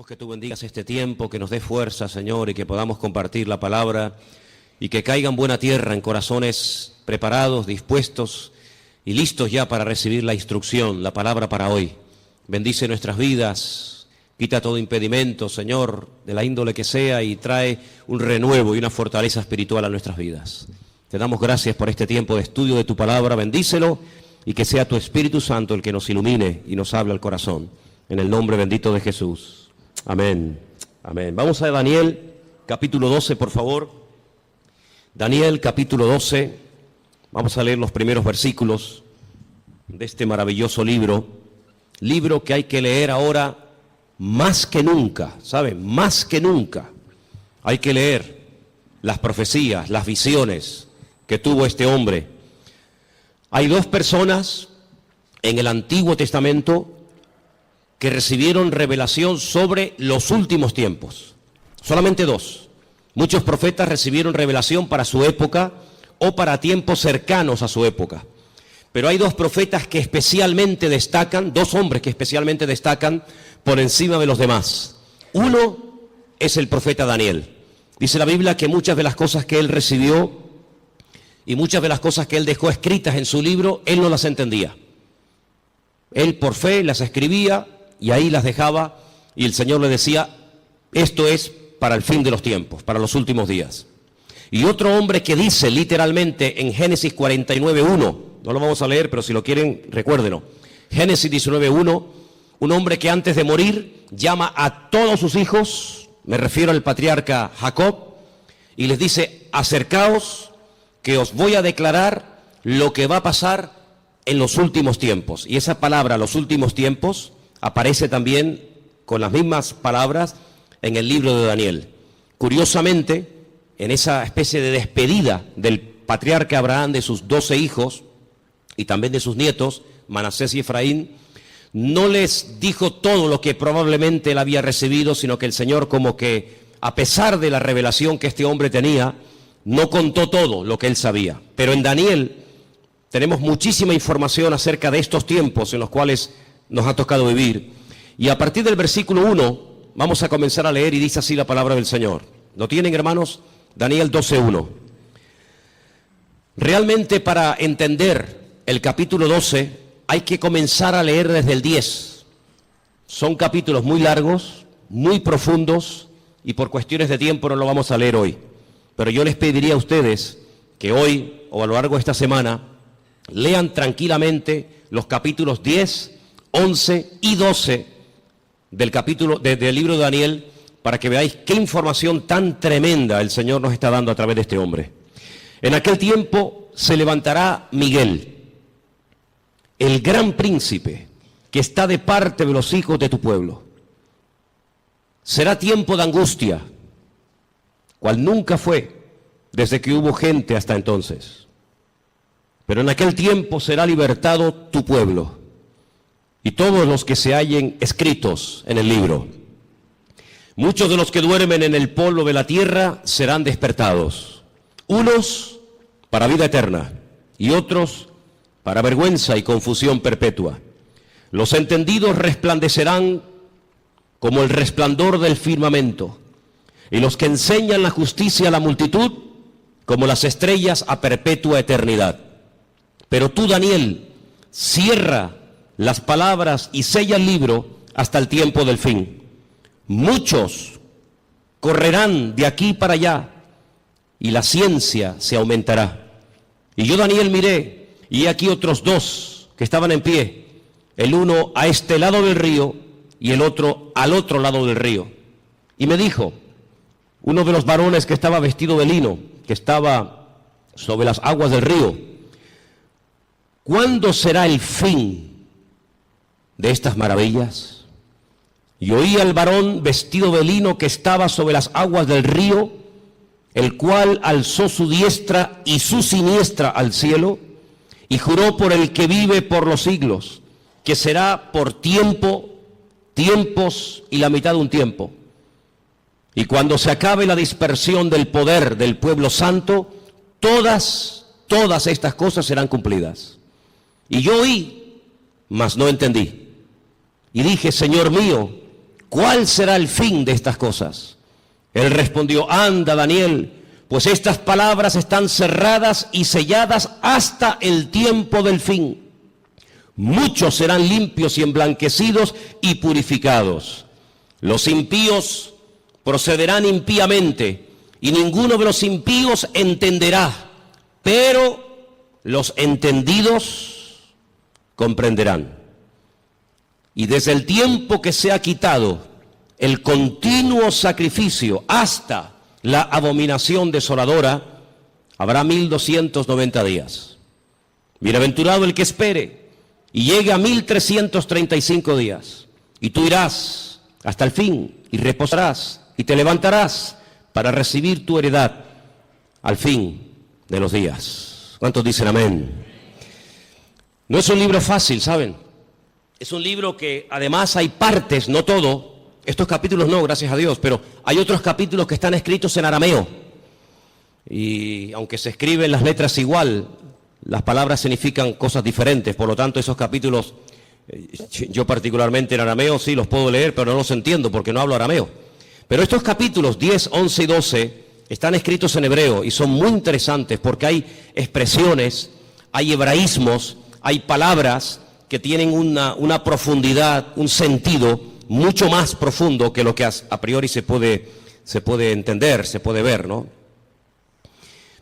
Pedimos que tú bendigas este tiempo, que nos dé fuerza, Señor, y que podamos compartir la palabra y que caiga en buena tierra, en corazones preparados, dispuestos y listos ya para recibir la instrucción, la palabra para hoy. Bendice nuestras vidas, quita todo impedimento, Señor, de la índole que sea, y trae un renuevo y una fortaleza espiritual a nuestras vidas. Te damos gracias por este tiempo de estudio de tu palabra, bendícelo y que sea tu Espíritu Santo el que nos ilumine y nos hable al corazón. En el nombre bendito de Jesús. Amén. Amén. Vamos a Daniel, capítulo 12, por favor. Daniel, capítulo 12. Vamos a leer los primeros versículos de este maravilloso libro. Libro que hay que leer ahora más que nunca, ¿saben? Más que nunca. Hay que leer las profecías, las visiones que tuvo este hombre. Hay dos personas en el Antiguo Testamento que recibieron revelación sobre los últimos tiempos. Solamente dos. Muchos profetas recibieron revelación para su época o para tiempos cercanos a su época. Pero hay dos profetas que especialmente destacan, dos hombres que especialmente destacan por encima de los demás. Uno es el profeta Daniel. Dice la Biblia que muchas de las cosas que él recibió y muchas de las cosas que él dejó escritas en su libro, él no las entendía. Él por fe las escribía y ahí las dejaba, y el Señor le decía, esto es para el fin de los tiempos, para los últimos días. Y otro hombre que dice literalmente en Génesis 49:1, no lo vamos a leer, pero si lo quieren, recuérdenlo. Génesis 19:1, un hombre que antes de morir llama a todos sus hijos, me refiero al patriarca Jacob, y les dice, acercaos, que os voy a declarar lo que va a pasar en los últimos tiempos. Y esa palabra, los últimos tiempos, aparece también con las mismas palabras en el libro de Daniel. Curiosamente, en esa especie de despedida del patriarca Abraham de sus 12 hijos y también de sus nietos, Manasés y Efraín, no les dijo todo lo que probablemente él había recibido, sino que el Señor, como que a pesar de la revelación que este hombre tenía, no contó todo lo que él sabía. Pero en Daniel tenemos muchísima información acerca de estos tiempos en los cuales nos ha tocado vivir. Y a partir del versículo 1 vamos a comenzar a leer, y dice así la palabra del Señor. ¿Lo tienen, hermanos? Daniel 12:1. Realmente, para entender el capítulo 12 hay que comenzar a leer desde el 10. Son capítulos muy largos, muy profundos, y por cuestiones de tiempo no lo vamos a leer hoy. Pero yo les pediría a ustedes que hoy o a lo largo de esta semana lean tranquilamente los capítulos 10, 11 y 12 del libro de Daniel, para que veáis qué información tan tremenda el Señor nos está dando a través de este hombre. En aquel tiempo se levantará Miguel, el gran príncipe, que está de parte de los hijos de tu pueblo. Será tiempo de angustia, cual nunca fue desde que hubo gente hasta entonces. Pero en aquel tiempo será libertado tu pueblo y todos los que se hallen escritos en el libro. Muchos de los que duermen en el polvo de la tierra serán despertados, unos para vida eterna y otros para vergüenza y confusión perpetua. Los entendidos resplandecerán como el resplandor del firmamento, y los que enseñan la justicia a la multitud como las estrellas a perpetua eternidad. Pero tú, Daniel, cierra las palabras y sella el libro hasta el tiempo del fin. Muchos correrán de aquí para allá y la ciencia se aumentará. Y yo, Daniel, miré, y aquí otros dos que estaban en pie, el uno a este lado del río y el otro al otro lado del río. Y me dijo uno de los varones que estaba vestido de lino, que estaba sobre las aguas del río, ¿cuándo será el fin de estas maravillas? Y oí al varón vestido de lino que estaba sobre las aguas del río, el cual alzó su diestra y su siniestra al cielo, y juró por el que vive por los siglos, que será por tiempo, tiempos y la mitad de un tiempo. Y cuando se acabe la dispersión del poder del pueblo santo, todas estas cosas serán cumplidas. Y yo oí, mas no entendí. Y dije, Señor mío, ¿cuál será el fin de estas cosas? Él respondió, anda, Daniel, pues estas palabras están cerradas y selladas hasta el tiempo del fin. Muchos serán limpios y emblanquecidos y purificados. Los impíos procederán impíamente, y ninguno de los impíos entenderá, pero los entendidos comprenderán. Y desde el tiempo que se ha quitado el continuo sacrificio hasta la abominación desoladora, habrá 1290 días. Bienaventurado el que espere y llegue a 1335 días. Y tú irás hasta el fin y reposarás y te levantarás para recibir tu heredad al fin de los días. ¿Cuántos dicen amén? No es un libro fácil, ¿saben? Es un libro que además hay partes, no todo. Estos capítulos no, gracias a Dios, pero hay otros capítulos que están escritos en arameo. Y aunque se escriben las letras igual, las palabras significan cosas diferentes. Por lo tanto, esos capítulos, yo particularmente en arameo sí los puedo leer, pero no los entiendo porque no hablo arameo. Pero estos capítulos 10, 11 y 12 están escritos en hebreo y son muy interesantes porque hay expresiones, hay hebraísmos, hay palabras que tienen una profundidad, un sentido mucho más profundo que lo que a priori se puede entender, se puede ver, ¿no?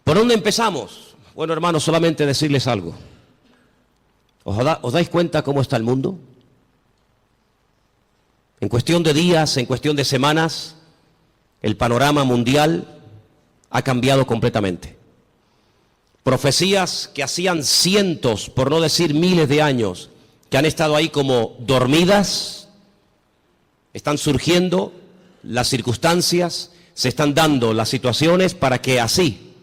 ¿Por dónde empezamos? Bueno, hermanos, solamente decirles algo. ¿Os dais cuenta cómo está el mundo? En cuestión de días, en cuestión de semanas, el panorama mundial ha cambiado completamente. Profecías que hacían cientos, por no decir miles de años, que han estado ahí como dormidas, están surgiendo las circunstancias, se están dando las situaciones para que así,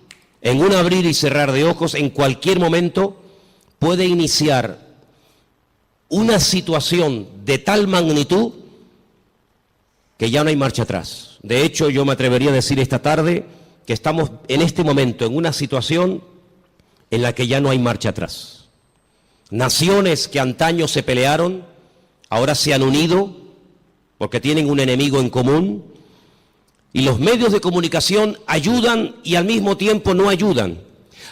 en un abrir y cerrar de ojos, en cualquier momento, puede iniciar una situación de tal magnitud que ya no hay marcha atrás. De hecho, yo me atrevería a decir esta tarde que estamos en este momento en una situación en la que ya no hay marcha atrás. Naciones que antaño se pelearon, ahora se han unido porque tienen un enemigo en común, y los medios de comunicación ayudan y al mismo tiempo no ayudan.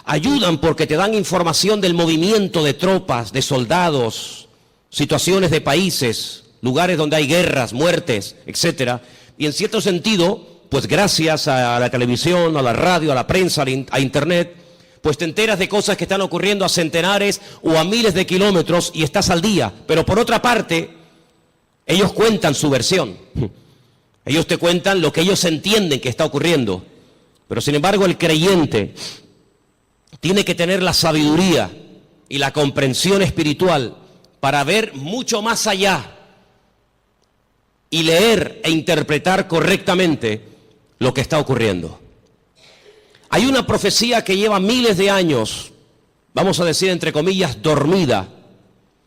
Ayudan porque te dan información del movimiento de tropas, de soldados, situaciones de países, lugares donde hay guerras, muertes, etcétera. Y en cierto sentido, pues gracias a la televisión, a la radio, a la prensa, a internet, pues te enteras de cosas que están ocurriendo a centenares o a miles de kilómetros y estás al día. Pero por otra parte, ellos cuentan su versión. Ellos te cuentan lo que ellos entienden que está ocurriendo. Pero sin embargo el creyente tiene que tener la sabiduría y la comprensión espiritual para ver mucho más allá y leer e interpretar correctamente lo que está ocurriendo. Hay una profecía que lleva miles de años, vamos a decir entre comillas, dormida,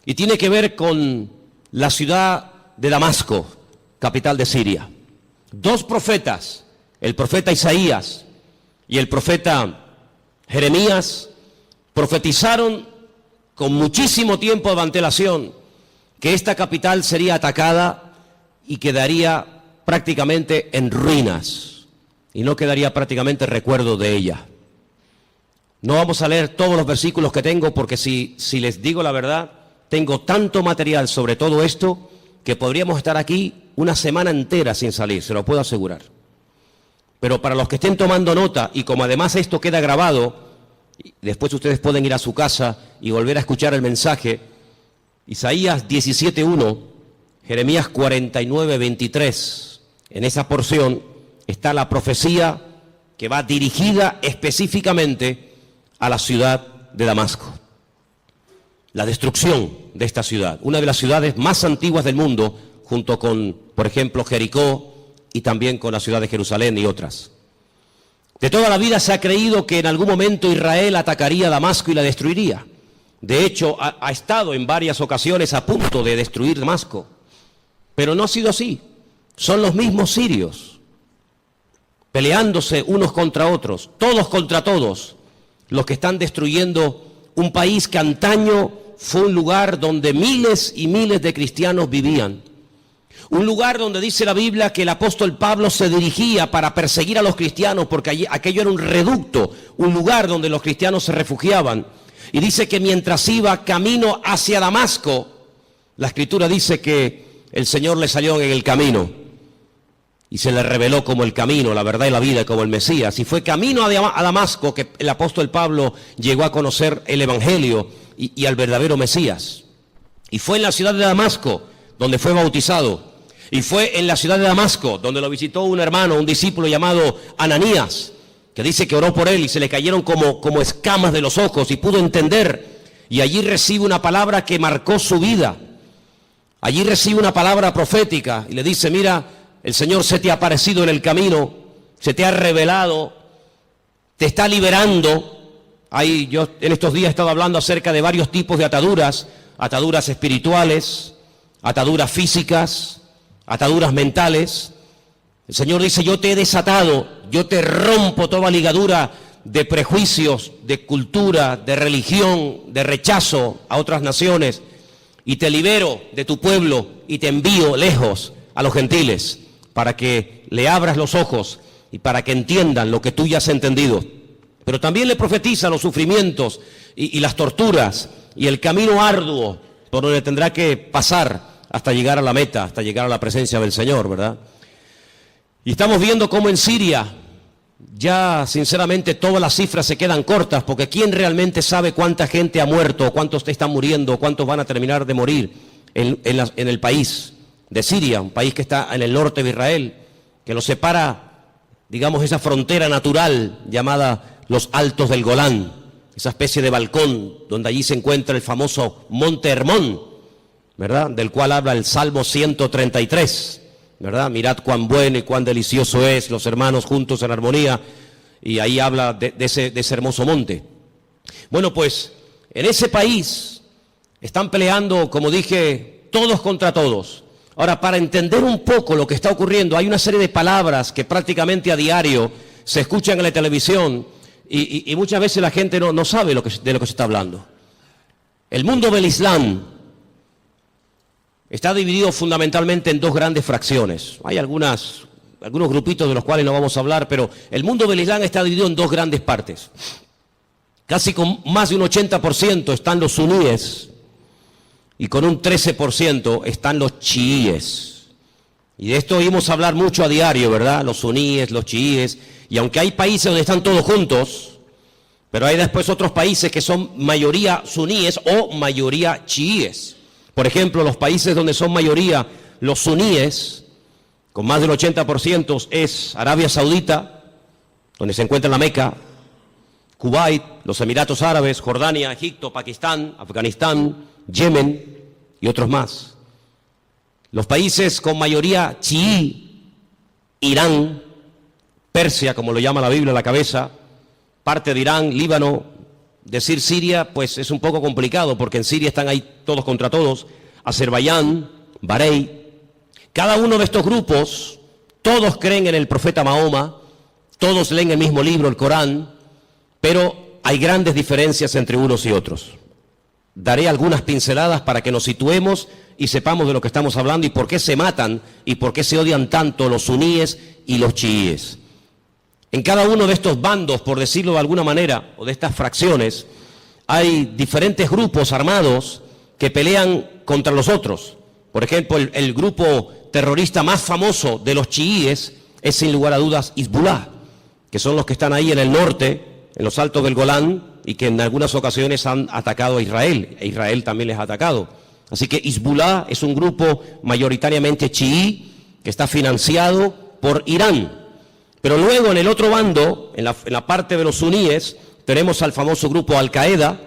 y tiene que ver con la ciudad de Damasco, capital de Siria. Dos profetas, el profeta Isaías y el profeta Jeremías, profetizaron con muchísimo tiempo de antelación que esta capital sería atacada y quedaría prácticamente en ruinas y no quedaría prácticamente recuerdo de ella. No vamos a leer todos los versículos que tengo porque si les digo la verdad, tengo tanto material sobre todo esto que podríamos estar aquí una semana entera sin salir, se lo puedo asegurar. Pero para los que estén tomando nota, y como además esto queda grabado, después ustedes pueden ir a su casa y volver a escuchar el mensaje, Isaías 17:1, Jeremías 49:23, en esa porción está la profecía que va dirigida específicamente a la ciudad de Damasco. La destrucción de esta ciudad, una de las ciudades más antiguas del mundo, junto con, por ejemplo, Jericó y también con la ciudad de Jerusalén y otras. De toda la vida se ha creído que en algún momento Israel atacaría Damasco y la destruiría. De hecho, ha estado en varias ocasiones a punto de destruir Damasco, pero no ha sido así. Son los mismos sirios, peleándose unos contra otros, todos contra todos, los que están destruyendo un país que antaño fue un lugar donde miles y miles de cristianos vivían. Un lugar donde dice la Biblia que el apóstol Pablo se dirigía para perseguir a los cristianos, porque aquello era un reducto, un lugar donde los cristianos se refugiaban. Y dice que mientras iba camino hacia Damasco, la Escritura dice que el Señor le salió en el camino y se le reveló como el camino, la verdad y la vida, como el Mesías. Y fue camino a Damasco que el apóstol Pablo llegó a conocer el Evangelio y al verdadero Mesías. Y fue en la ciudad de Damasco donde fue bautizado. Y fue en la ciudad de Damasco donde lo visitó un hermano, un discípulo llamado Ananías, que dice que oró por él y se le cayeron como escamas de los ojos y pudo entender. Y allí recibe una palabra que marcó su vida. Allí recibe una palabra profética y le dice: mira, el Señor se te ha aparecido en el camino, se te ha revelado, te está liberando. Yo en estos días he estado hablando acerca de varios tipos de ataduras, ataduras espirituales, ataduras físicas, ataduras mentales. El Señor dice: yo te he desatado, yo te rompo toda ligadura de prejuicios, de cultura, de religión, de rechazo a otras naciones, y te libero de tu pueblo y te envío lejos a los gentiles, para que le abras los ojos y para que entiendan lo que tú ya has entendido. Pero también le profetiza los sufrimientos y las torturas y el camino arduo por donde tendrá que pasar hasta llegar a la meta, hasta llegar a la presencia del Señor, ¿verdad? Y estamos viendo cómo en Siria ya sinceramente todas las cifras se quedan cortas, porque ¿quién realmente sabe cuánta gente ha muerto, cuántos están muriendo, cuántos van a terminar de morir en el país de Siria, un país que está en el norte de Israel, que lo separa, digamos, esa frontera natural llamada los Altos del Golán, esa especie de balcón donde allí se encuentra el famoso Monte Hermón, ¿verdad?, del cual habla el Salmo 133, ¿verdad? Mirad cuán bueno y cuán delicioso es los hermanos juntos en armonía, y ahí habla de ese hermoso monte. Bueno, pues en ese país están peleando, como dije, todos contra todos. Ahora, para entender un poco lo que está ocurriendo, hay una serie de palabras que prácticamente a diario se escuchan en la televisión y muchas veces la gente no sabe de lo que se está hablando. El mundo del Islam está dividido fundamentalmente en dos grandes fracciones. Hay algunos grupitos de los cuales no vamos a hablar, pero el mundo del Islam está dividido en dos grandes partes. Casi con más de un 80% están los suníes, y con un 13% están los chiíes. Y de esto oímos hablar mucho a diario, ¿verdad? Los suníes, los chiíes. Y aunque hay países donde están todos juntos, pero hay después otros países que son mayoría suníes o mayoría chiíes. Por ejemplo, los países donde son mayoría los suníes, con más del 80%, es Arabia Saudita, donde se encuentra la Meca, Kuwait, los Emiratos Árabes, Jordania, Egipto, Pakistán, Afganistán, Yemen y otros más. Los países con mayoría chií, Irán, Persia, como lo llama la Biblia a la cabeza, parte de Irán, Líbano. Decir Siria, pues es un poco complicado, porque en Siria están ahí todos contra todos, Azerbaiyán, Bahrein. Cada uno de estos grupos, todos creen en el profeta Mahoma, todos leen el mismo libro, el Corán, pero hay grandes diferencias entre unos y otros. Daré algunas pinceladas para que nos situemos y sepamos de lo que estamos hablando y por qué se matan y por qué se odian tanto los suníes y los chiíes. En cada uno de estos bandos, por decirlo de alguna manera, o de estas fracciones, hay diferentes grupos armados que pelean contra los otros. Por ejemplo, el grupo terrorista más famoso de los chiíes es sin lugar a dudas Hezbollah, que son los que están ahí en el norte, en los Altos del Golán, y que en algunas ocasiones han atacado a Israel, e Israel también les ha atacado. Así que Hezbollah es un grupo mayoritariamente chií que está financiado por Irán. Pero luego en el otro bando, en la parte de los suníes, tenemos al famoso grupo Al-Qaeda,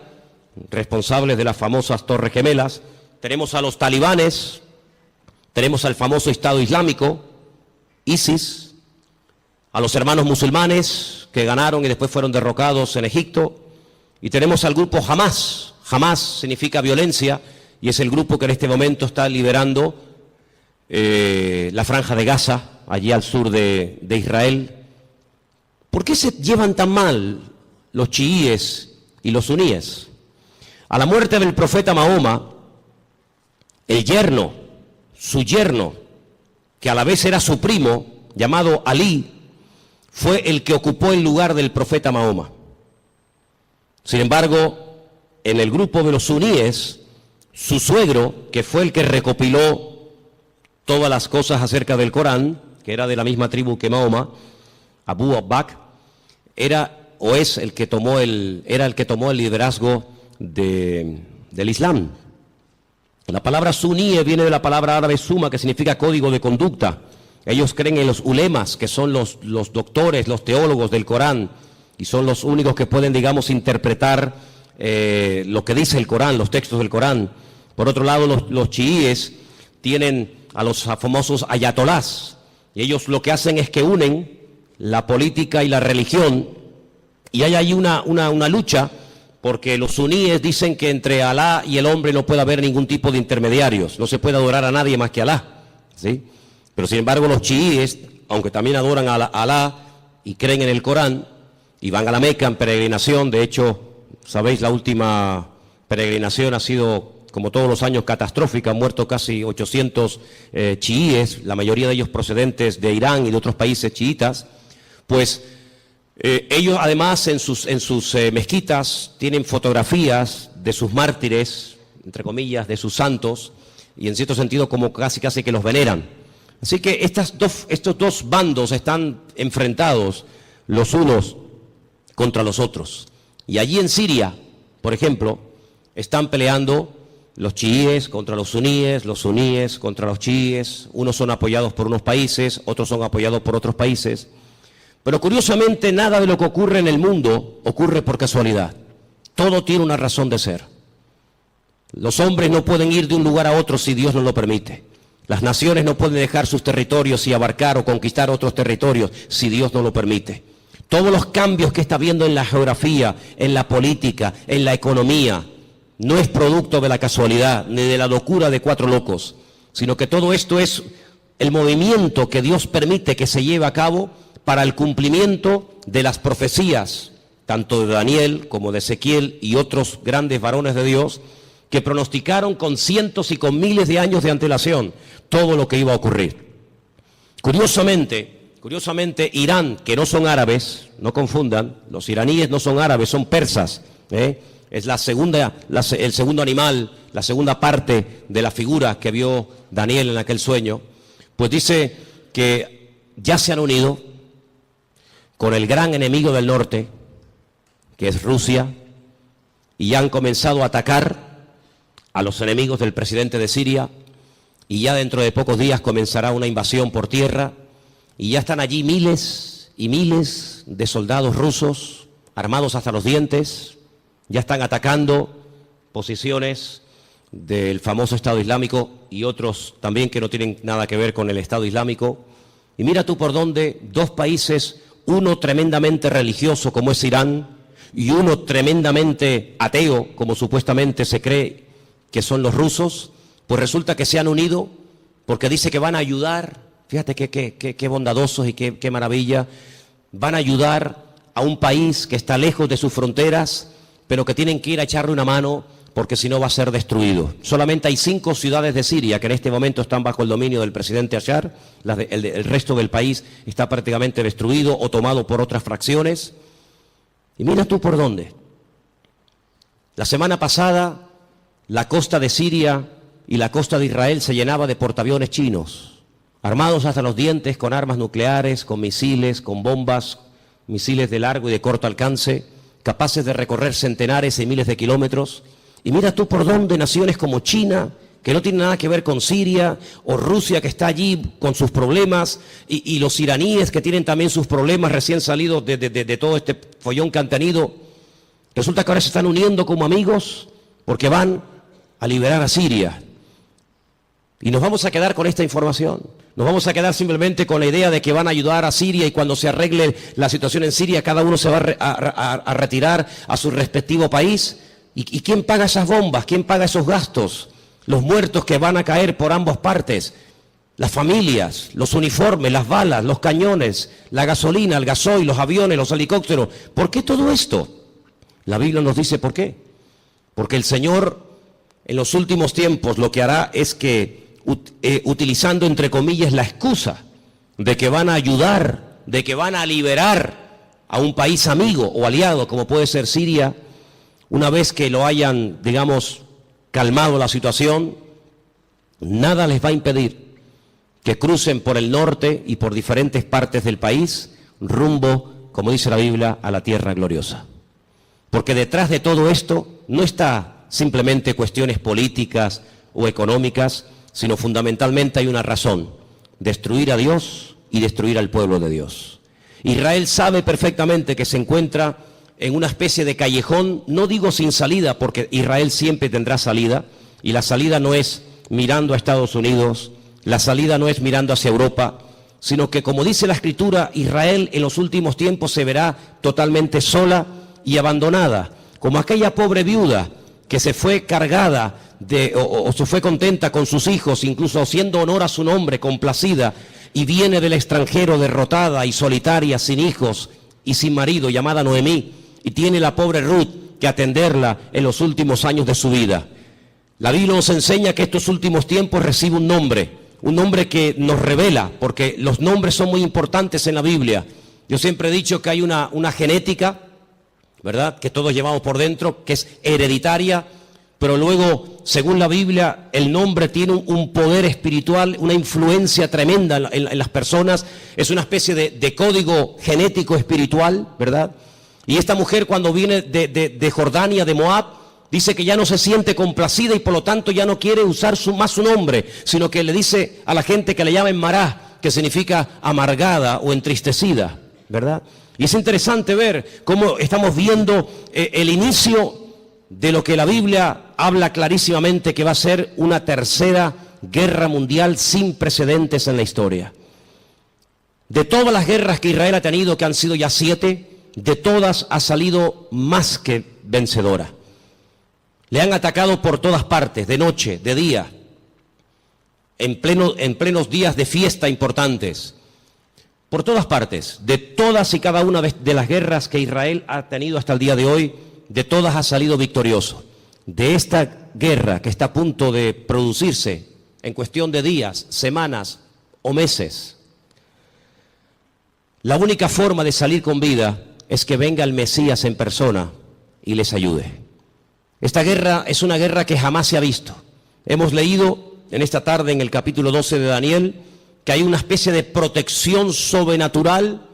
responsables de las famosas Torres Gemelas, tenemos a los talibanes, tenemos al famoso Estado Islámico, ISIS, a los hermanos musulmanes que ganaron y después fueron derrocados en Egipto, y tenemos al grupo Hamas. Hamas significa violencia y es el grupo que en este momento está liberando la franja de Gaza, allí al sur de Israel. ¿Por qué se llevan tan mal los chiíes y los suníes? A la muerte del profeta Mahoma, su yerno, que a la vez era su primo, llamado Alí, fue el que ocupó el lugar del profeta Mahoma. Sin embargo, en el grupo de los suníes, su suegro, que fue el que recopiló todas las cosas acerca del Corán, que era de la misma tribu que Mahoma, Abu Bakr, era el que tomó el liderazgo del Islam. La palabra suní viene de la palabra árabe suma, que significa código de conducta. Ellos creen en los ulemas, que son los doctores, los teólogos del Corán, y son los únicos que pueden, digamos, interpretar lo que dice el Corán, los textos del Corán. Por otro lado, los chiíes tienen a los famosos ayatolás, y ellos lo que hacen es que unen la política y la religión, y hay ahí una lucha, porque los suníes dicen que entre Alá y el hombre no puede haber ningún tipo de intermediarios, no se puede adorar a nadie más que a Alá, ¿sí? Pero sin embargo los chiíes, aunque también adoran a Alá y creen en el Corán, y van a la Meca en peregrinación, de hecho, sabéis, la última peregrinación ha sido, como todos los años, catastrófica, han muerto casi 800 chiíes, la mayoría de ellos procedentes de Irán y de otros países chiitas, pues ellos además en sus mezquitas tienen fotografías de sus mártires, entre comillas, de sus santos, y en cierto sentido como casi que los veneran. Así que estos dos bandos están enfrentados los unos contra los otros. Y allí en Siria, por ejemplo, están peleando los chiíes contra los suníes contra los chiíes. Unos son apoyados por unos países, otros son apoyados por otros países. Pero curiosamente nada de lo que ocurre en el mundo ocurre por casualidad. Todo tiene una razón de ser. Los hombres no pueden ir de un lugar a otro si Dios no lo permite. Las naciones no pueden dejar sus territorios y abarcar o conquistar otros territorios si Dios no lo permite. Todos los cambios que está habiendo en la geografía, en la política, en la economía, no es producto de la casualidad ni de la locura de cuatro locos, sino que todo esto es el movimiento que Dios permite que se lleve a cabo para el cumplimiento de las profecías, tanto de Daniel como de Ezequiel y otros grandes varones de Dios, que pronosticaron con cientos y con miles de años de antelación todo lo que iba a ocurrir. Curiosamente, Irán, que no son árabes, no confundan, los iraníes no son árabes, son persas, es el segundo animal, la segunda parte de la figura que vio Daniel en aquel sueño, pues dice que ya se han unido con el gran enemigo del norte, que es Rusia, y ya han comenzado a atacar a los enemigos del presidente de Siria, y ya dentro de pocos días comenzará una invasión por tierra, y ya están allí miles y miles de soldados rusos, armados hasta los dientes, ya están atacando posiciones del famoso Estado Islámico y otros también que no tienen nada que ver con el Estado Islámico. Y mira tú por dónde dos países, uno tremendamente religioso como es Irán y uno tremendamente ateo como supuestamente se cree que son los rusos, pues resulta que se han unido porque dice que van a ayudar, fíjate qué bondadosos y qué maravilla, van a ayudar a un país que está lejos de sus fronteras, pero que tienen que ir a echarle una mano porque si no va a ser destruido. Solamente hay 5 ciudades de Siria que en este momento están bajo el dominio del presidente Bashar, el resto del país está prácticamente destruido o tomado por otras fracciones. Y mira tú por dónde. La semana pasada la costa de Siria y la costa de Israel se llenaba de portaaviones chinos, armados hasta los dientes con armas nucleares, con misiles, con bombas, misiles de largo y de corto alcance, capaces de recorrer centenares y miles de kilómetros. Y mira tú por dónde naciones como China, que no tiene nada que ver con Siria, o Rusia, que está allí con sus problemas, y los iraníes, que tienen también sus problemas recién salidos de todo este follón que han tenido, resulta que ahora se están uniendo como amigos porque van a liberar a Siria. Y nos vamos a quedar con esta información. Nos vamos a quedar simplemente con la idea de que van a ayudar a Siria y cuando se arregle la situación en Siria, cada uno se va a retirar a su respectivo país. ¿Y quién paga esas bombas? ¿Quién paga esos gastos? Los muertos que van a caer por ambas partes, las familias, los uniformes, las balas, los cañones, la gasolina, el gasoil, los aviones, los helicópteros. ¿Por qué todo esto? La Biblia nos dice por qué. Porque el Señor en los últimos tiempos lo que hará es que utilizando entre comillas la excusa de que van a ayudar, de que van a liberar a un país amigo o aliado como puede ser Siria, una vez que lo hayan, digamos, calmado la situación, nada les va a impedir que crucen por el norte y por diferentes partes del país rumbo, como dice la Biblia, a la tierra gloriosa. Porque detrás de todo esto no está simplemente cuestiones políticas o económicas, sino fundamentalmente hay una razón: destruir a Dios y destruir al pueblo de Dios. Israel sabe perfectamente que se encuentra en una especie de callejón, no digo sin salida, porque Israel siempre tendrá salida, y la salida no es mirando a Estados Unidos, la salida no es mirando hacia Europa, sino que, como dice la Escritura, Israel en los últimos tiempos se verá totalmente sola y abandonada, como aquella pobre viuda que se fue cargada o se fue contenta con sus hijos, incluso haciendo honor a su nombre, complacida, y viene del extranjero derrotada y solitaria, sin hijos y sin marido, llamada Noemí, y tiene la pobre Ruth que atenderla en los últimos años de su vida. La Biblia nos enseña que estos últimos tiempos recibe un nombre que nos revela, porque los nombres son muy importantes en la Biblia. Yo siempre he dicho que hay una genética, ¿verdad?, que todos llevamos por dentro, que es hereditaria, pero luego, según la Biblia, el nombre tiene un poder espiritual, una influencia tremenda en las personas. Es una especie de código genético espiritual, ¿verdad? Y esta mujer, cuando viene de Jordania, de Moab, dice que ya no se siente complacida y por lo tanto ya no quiere usar más su nombre, sino que le dice a la gente que le llamen Mará, que significa amargada o entristecida, ¿verdad? Y es interesante ver cómo estamos viendo el inicio de lo que la Biblia habla clarísimamente que va a ser una tercera guerra mundial sin precedentes en la historia. De todas las guerras que Israel ha tenido, que han sido ya 7, de todas ha salido más que vencedora. Le han atacado por todas partes, de noche, de día, en plenos días de fiesta importantes. Por todas partes, de todas y cada una de las guerras que Israel ha tenido hasta el día de hoy, de todas ha salido victorioso. De esta guerra que está a punto de producirse en cuestión de días, semanas o meses, la única forma de salir con vida es que venga el Mesías en persona y les ayude. Esta guerra es una guerra que jamás se ha visto. Hemos leído en esta tarde en el capítulo 12 de Daniel que hay una especie de protección sobrenatural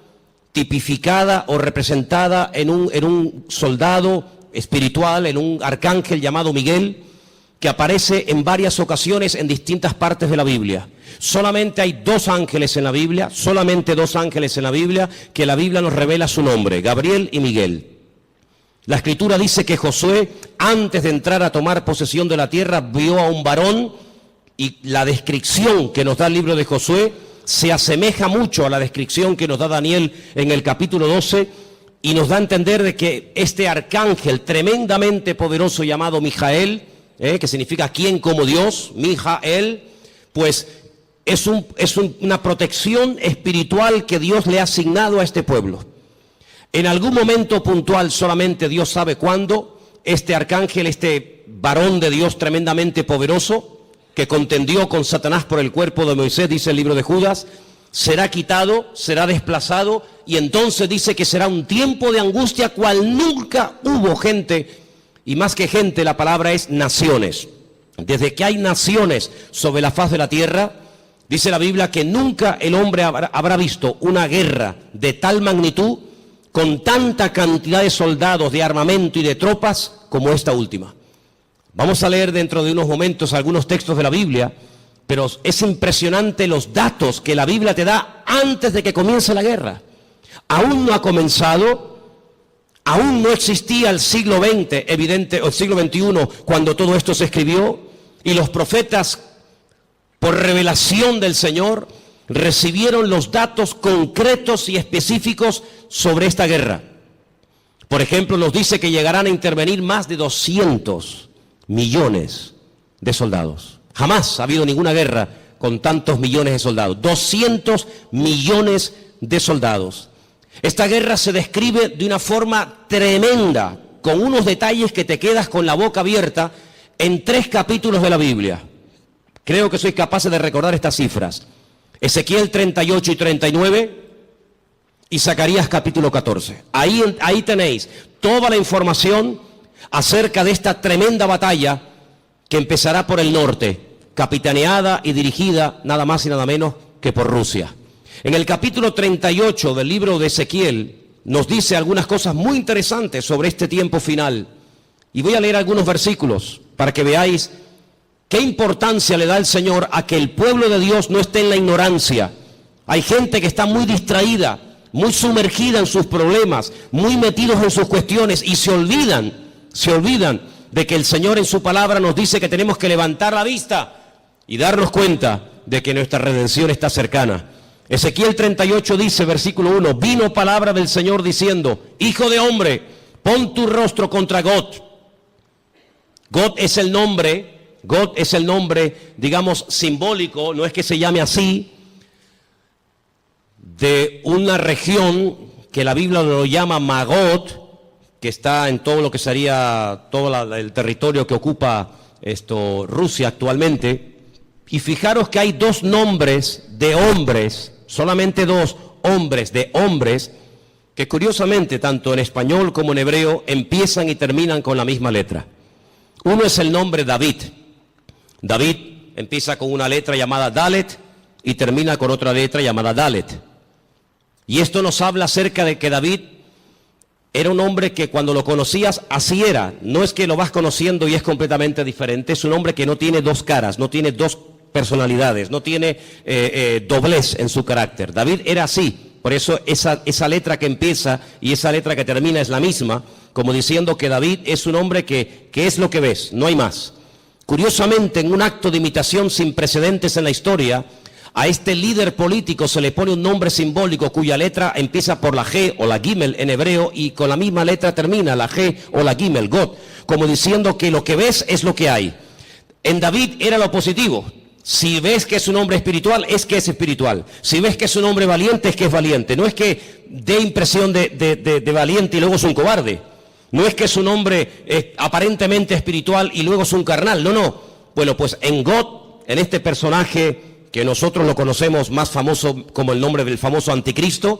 tipificada o representada en un soldado espiritual, en un arcángel llamado Miguel, que aparece en varias ocasiones en distintas partes de la Biblia. Solamente hay 2 ángeles en la Biblia, solamente 2 ángeles en la Biblia, que la Biblia nos revela su nombre, Gabriel y Miguel. La Escritura dice que Josué, antes de entrar a tomar posesión de la tierra, vio a un varón, y la descripción que nos da el libro de Josué se asemeja mucho a la descripción que nos da Daniel en el capítulo 12, y nos da a entender de que este arcángel tremendamente poderoso llamado Mijael, que significa quien como Dios, Mijael, pues es una protección espiritual que Dios le ha asignado a este pueblo. En algún momento puntual, solamente Dios sabe cuándo, este arcángel, este varón de Dios tremendamente poderoso, que contendió con Satanás por el cuerpo de Moisés, dice el libro de Judas, será quitado, será desplazado, y entonces dice que será un tiempo de angustia cual nunca hubo gente, y más que gente, la palabra es naciones. Desde que hay naciones sobre la faz de la tierra, dice la Biblia que nunca el hombre habrá visto una guerra de tal magnitud, con tanta cantidad de soldados, de armamento y de tropas como esta última. Vamos a leer dentro de unos momentos algunos textos de la Biblia, pero es impresionante los datos que la Biblia te da antes de que comience la guerra. Aún no ha comenzado, aún no existía el siglo XX, o el siglo XXI, cuando todo esto se escribió, y los profetas, por revelación del Señor, recibieron los datos concretos y específicos sobre esta guerra. Por ejemplo, nos dice que llegarán a intervenir más de 200 millones de soldados. Jamás ha habido ninguna guerra con tantos millones de soldados. 200 millones de soldados. Esta guerra se describe de una forma tremenda, con unos detalles que te quedas con la boca abierta en 3 capítulos de la Biblia. Creo que sois capaces de recordar estas cifras. Ezequiel 38 y 39 y Zacarías capítulo 14. Ahí tenéis toda la información acerca de esta tremenda batalla que empezará por el norte, capitaneada y dirigida nada más y nada menos que por Rusia. En el capítulo 38 del libro de Ezequiel nos dice algunas cosas muy interesantes sobre este tiempo final. Y voy a leer algunos versículos para que veáis qué importancia le da el Señor a que el pueblo de Dios no esté en la ignorancia. Hay gente que está muy distraída, muy sumergida en sus problemas, muy metidos en sus cuestiones y se olvidan de que el Señor en su palabra nos dice que tenemos que levantar la vista y darnos cuenta de que nuestra redención está cercana. Ezequiel 38 dice, versículo 1, vino palabra del Señor diciendo, hijo de hombre, pon tu rostro contra Gog. Gog es el nombre, digamos, simbólico, no es que se llame así, de una región que la Biblia lo llama Magot, que está en todo lo que sería todo el territorio que ocupa Rusia actualmente. Y fijaros que hay dos nombres de hombres, solamente dos hombres de hombres, que curiosamente tanto en español como en hebreo empiezan y terminan con la misma letra. Uno es el nombre David. David empieza con una letra llamada Dalet y termina con otra letra llamada Dalet. Y esto nos habla acerca de que David era un hombre que cuando lo conocías así era. No es que lo vas conociendo y es completamente diferente. Es un hombre que no tiene dos caras, no tiene dos personalidades, no tiene doblez en su carácter. David era así, por eso esa letra que empieza y esa letra que termina es la misma, como diciendo que David es un hombre que es lo que ves, no hay más. Curiosamente, en un acto de imitación sin precedentes en la historia, a este líder político se le pone un nombre simbólico cuya letra empieza por la G o la Gimel en hebreo y con la misma letra termina la G o la Gimel, God, como diciendo que lo que ves es lo que hay. En David era lo positivo. Si ves que es un hombre espiritual, es que es espiritual. Si ves que es un hombre valiente, es que es valiente. No es que dé impresión de valiente y luego es un cobarde. No es que es un hombre aparentemente espiritual y luego es un carnal. No. Bueno, pues en God, en este personaje que nosotros lo conocemos más famoso como el nombre del famoso anticristo,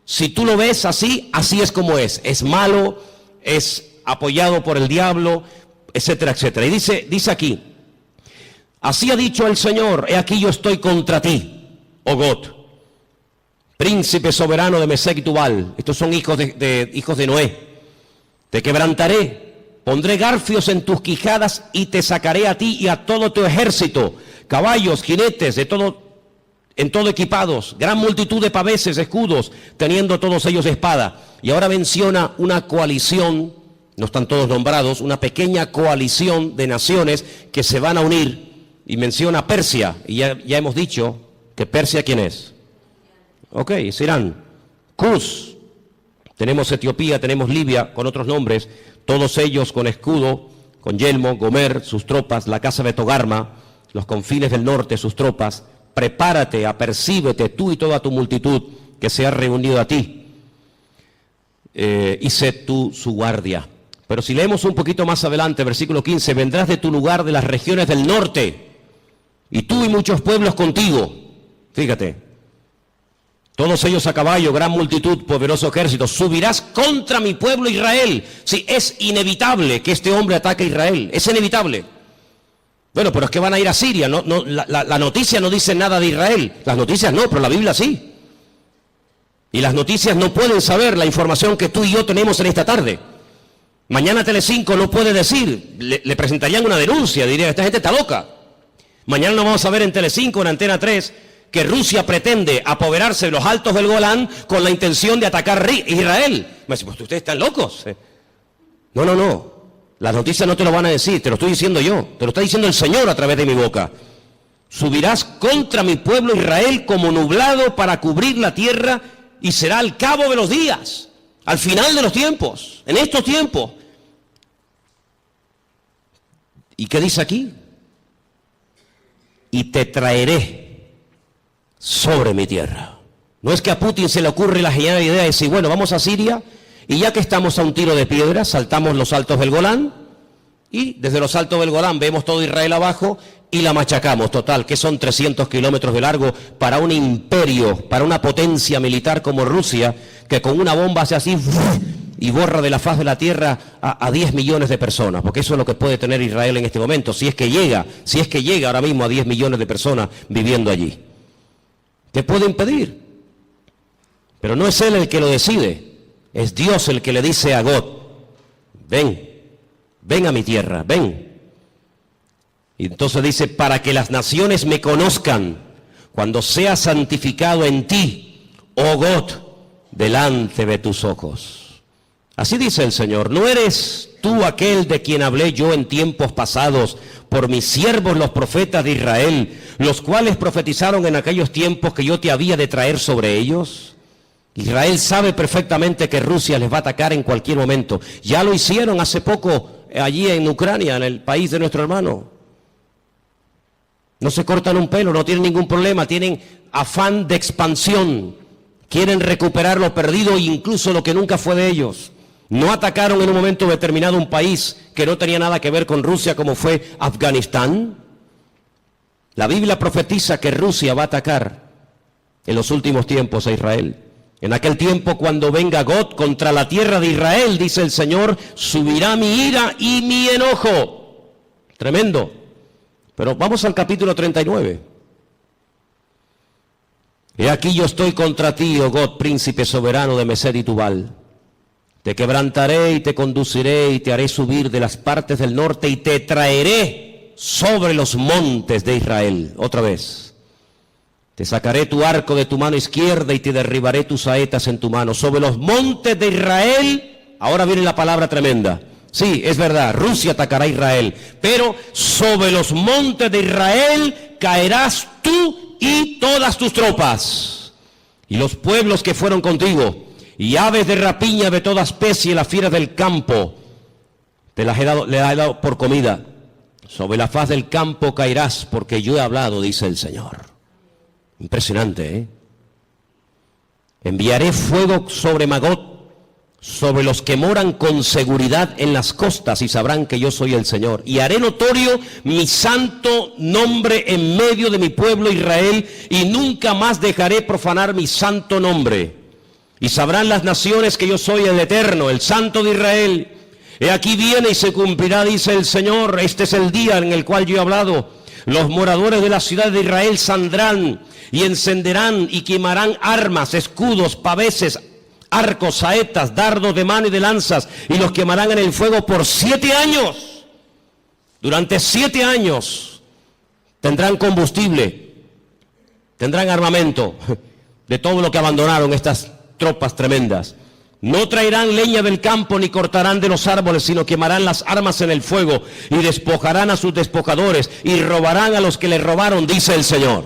si tú lo ves así, así es como es. Es malo, es apoyado por el diablo, etcétera, etcétera. Y dice aquí, así ha dicho el Señor, he aquí yo estoy contra ti, oh God, príncipe soberano de Mesec y Tubal. Estos son hijos de Noé. Te quebrantaré, pondré garfios en tus quijadas y te sacaré a ti y a todo tu ejército, caballos, jinetes, en todo equipados, gran multitud de paveses, escudos, teniendo todos ellos espada. Y ahora menciona una coalición, no están todos nombrados, una pequeña coalición de naciones que se van a unir. Y menciona Persia, y ya hemos dicho que Persia, ¿quién es? Ok, es Irán. Cus, tenemos Etiopía, tenemos Libia, con otros nombres, todos ellos con escudo, con yelmo, Gomer, sus tropas, la casa de Togarma, los confines del norte, sus tropas. Prepárate, apercíbete, tú y toda tu multitud que se ha reunido a ti, y sé tú su guardia. Pero si leemos un poquito más adelante, versículo 15, vendrás de tu lugar de las regiones del norte, y tú y muchos pueblos contigo. Fíjate, todos ellos a caballo, gran multitud, poderoso ejército. Subirás contra mi pueblo Israel. Sí, es inevitable que este hombre ataque a Israel, es inevitable. Bueno, pero es que van a ir a Siria. La noticia no dice nada de Israel. Las noticias no, pero la Biblia sí. Y las noticias no pueden saber la información que tú y yo tenemos en esta tarde. Mañana Telecinco no puede decir, le presentarían una denuncia, diría, esta gente está loca. Mañana no vamos a ver en Telecinco, en Antena 3, que Rusia pretende apoderarse de los altos del Golán con la intención de atacar Israel. Me dice, pues ustedes están locos. No. Las noticias no te lo van a decir, te lo estoy diciendo yo, te lo está diciendo el Señor a través de mi boca. Subirás contra mi pueblo Israel como nublado para cubrir la tierra y será al cabo de los días, al final de los tiempos, en estos tiempos. ¿Y qué dice aquí? Y te traeré sobre mi tierra. No es que a Putin se le ocurre la genial idea de decir, bueno, vamos a Siria y ya que estamos a un tiro de piedra, saltamos los altos del Golán y desde los altos del Golán vemos todo Israel abajo y la machacamos. Total, que son 300 kilómetros de largo para un imperio, para una potencia militar como Rusia, que con una bomba hace así y borra de la faz de la tierra a 10 millones de personas, porque eso es lo que puede tener Israel en este momento, si es que llega ahora mismo a 10 millones de personas viviendo allí. ¿Qué puede impedir? Pero no es él el que lo decide, es Dios el que le dice a God, ven a mi tierra, ven. Y entonces dice, para que las naciones me conozcan, cuando sea santificado en ti, oh God, delante de tus ojos. Así dice el Señor, ¿no eres tú aquel de quien hablé yo en tiempos pasados por mis siervos los profetas de Israel, los cuales profetizaron en aquellos tiempos que yo te había de traer sobre ellos? Israel sabe perfectamente que Rusia les va a atacar en cualquier momento. Ya lo hicieron hace poco allí en Ucrania, en el país de nuestro hermano. No se cortan un pelo, no tienen ningún problema, tienen afán de expansión. Quieren recuperar lo perdido e incluso lo que nunca fue de ellos. No atacaron en un momento determinado un país que no tenía nada que ver con Rusia, como fue Afganistán. La Biblia profetiza que Rusia va a atacar en los últimos tiempos a Israel. En aquel tiempo, cuando venga God contra la tierra de Israel, dice el Señor, subirá mi ira y mi enojo. Tremendo. Pero vamos al capítulo 39. He aquí yo estoy contra ti, oh God, príncipe soberano de Mesed y Tubal. Te quebrantaré y te conduciré y te haré subir de las partes del norte y te traeré sobre los montes de Israel. Otra vez. Te sacaré tu arco de tu mano izquierda y te derribaré tus saetas en tu mano. Sobre los montes de Israel, ahora viene la palabra tremenda. Sí, es verdad, Rusia atacará a Israel, pero sobre los montes de Israel caerás tú y todas tus tropas, y los pueblos que fueron contigo, y aves de rapiña de toda especie, las fieras del campo, le he dado por comida. Sobre la faz del campo caerás, porque yo he hablado, dice el Señor. Impresionante, ¿eh? Enviaré fuego sobre Magog, sobre los que moran con seguridad en las costas, y sabrán que yo soy el Señor. Y haré notorio mi santo nombre en medio de mi pueblo Israel, y nunca más dejaré profanar mi santo nombre. Y sabrán las naciones que yo soy el Eterno, el Santo de Israel. He aquí viene y se cumplirá, dice el Señor. Este es el día en el cual yo he hablado. Los moradores de la ciudad de Israel saldrán y encenderán y quemarán armas, escudos, paveses, arcos, saetas, dardos de mano y de lanzas, y los quemarán en el fuego por 7 años. Durante 7 años tendrán combustible, tendrán armamento de todo lo que abandonaron estas tropas tremendas. No traerán leña del campo ni cortarán de los árboles, sino quemarán las armas en el fuego y despojarán a sus despojadores y robarán a los que les robaron, dice el Señor.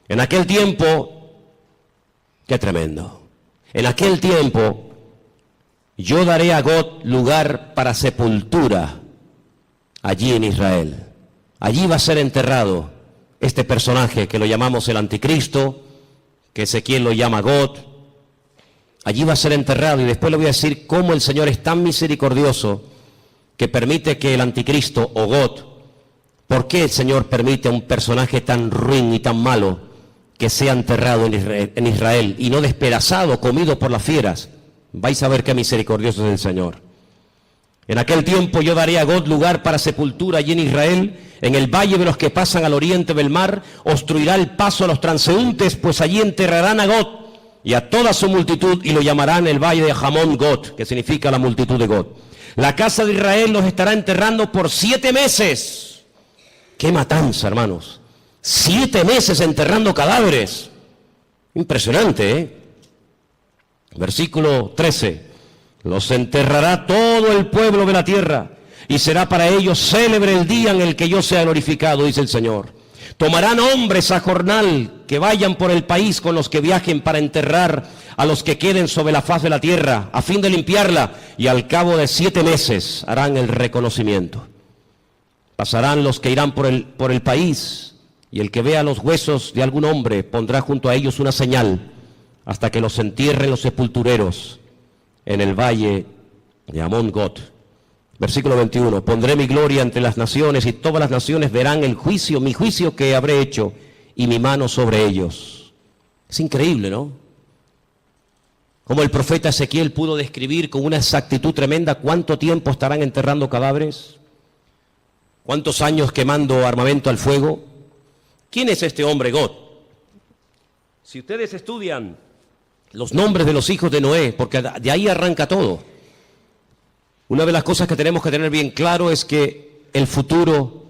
En aquel tiempo, qué tremendo. En aquel tiempo, yo daré a God lugar para sepultura allí en Israel. Allí va a ser enterrado este personaje que lo llamamos el anticristo, que Ezequiel lo llama God. Allí va a ser enterrado, y después le voy a decir cómo el Señor es tan misericordioso que permite que el anticristo o God, ¿por qué el Señor permite a un personaje tan ruin y tan malo que sea enterrado en Israel y no despedazado, comido por las fieras? Vais a ver qué misericordioso es el Señor. En aquel tiempo yo daré a God lugar para sepultura allí en Israel, en el valle de los que pasan al oriente del mar, obstruirá el paso a los transeúntes, pues allí enterrarán a God y a toda su multitud, y lo llamarán el valle de Hamón God, que significa la multitud de God. La casa de Israel los estará enterrando por 7 meses. ¡Qué matanza, hermanos! 7 meses enterrando cadáveres. Impresionante, ¿eh? Versículo 13. Los enterrará todo el pueblo de la tierra, y será para ellos célebre el día en el que yo sea glorificado, dice el Señor. Tomarán hombres a jornal que vayan por el país con los que viajen para enterrar a los que queden sobre la faz de la tierra, a fin de limpiarla, y al cabo de 7 meses harán el reconocimiento. Pasarán los que irán por el país, y el que vea los huesos de algún hombre pondrá junto a ellos una señal, hasta que los entierren los sepultureros en el valle de Hamón God. Versículo 21, pondré mi gloria entre las naciones y todas las naciones verán el juicio, mi juicio que habré hecho y mi mano sobre ellos. Es increíble, ¿no? Como el profeta Ezequiel pudo describir con una exactitud tremenda cuánto tiempo estarán enterrando cadáveres, cuántos años quemando armamento al fuego. ¿Quién es este hombre God? Si ustedes estudian los nombres de los hijos de Noé, porque de ahí arranca todo, una de las cosas que tenemos que tener bien claro es que el futuro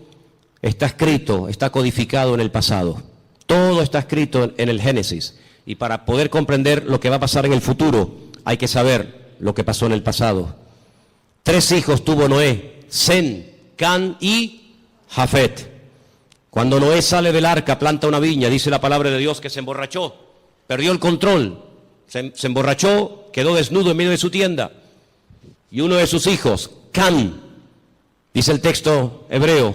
está escrito, está codificado en el pasado. Todo está escrito en el Génesis. Y para poder comprender lo que va a pasar en el futuro, hay que saber lo que pasó en el pasado. 3 hijos tuvo Noé: Sem, Can y Jafet. Cuando Noé sale del arca, planta una viña, dice la palabra de Dios que se emborrachó, perdió el control, se emborrachó, quedó desnudo en medio de su tienda. Y uno de sus hijos, Can, dice el texto hebreo,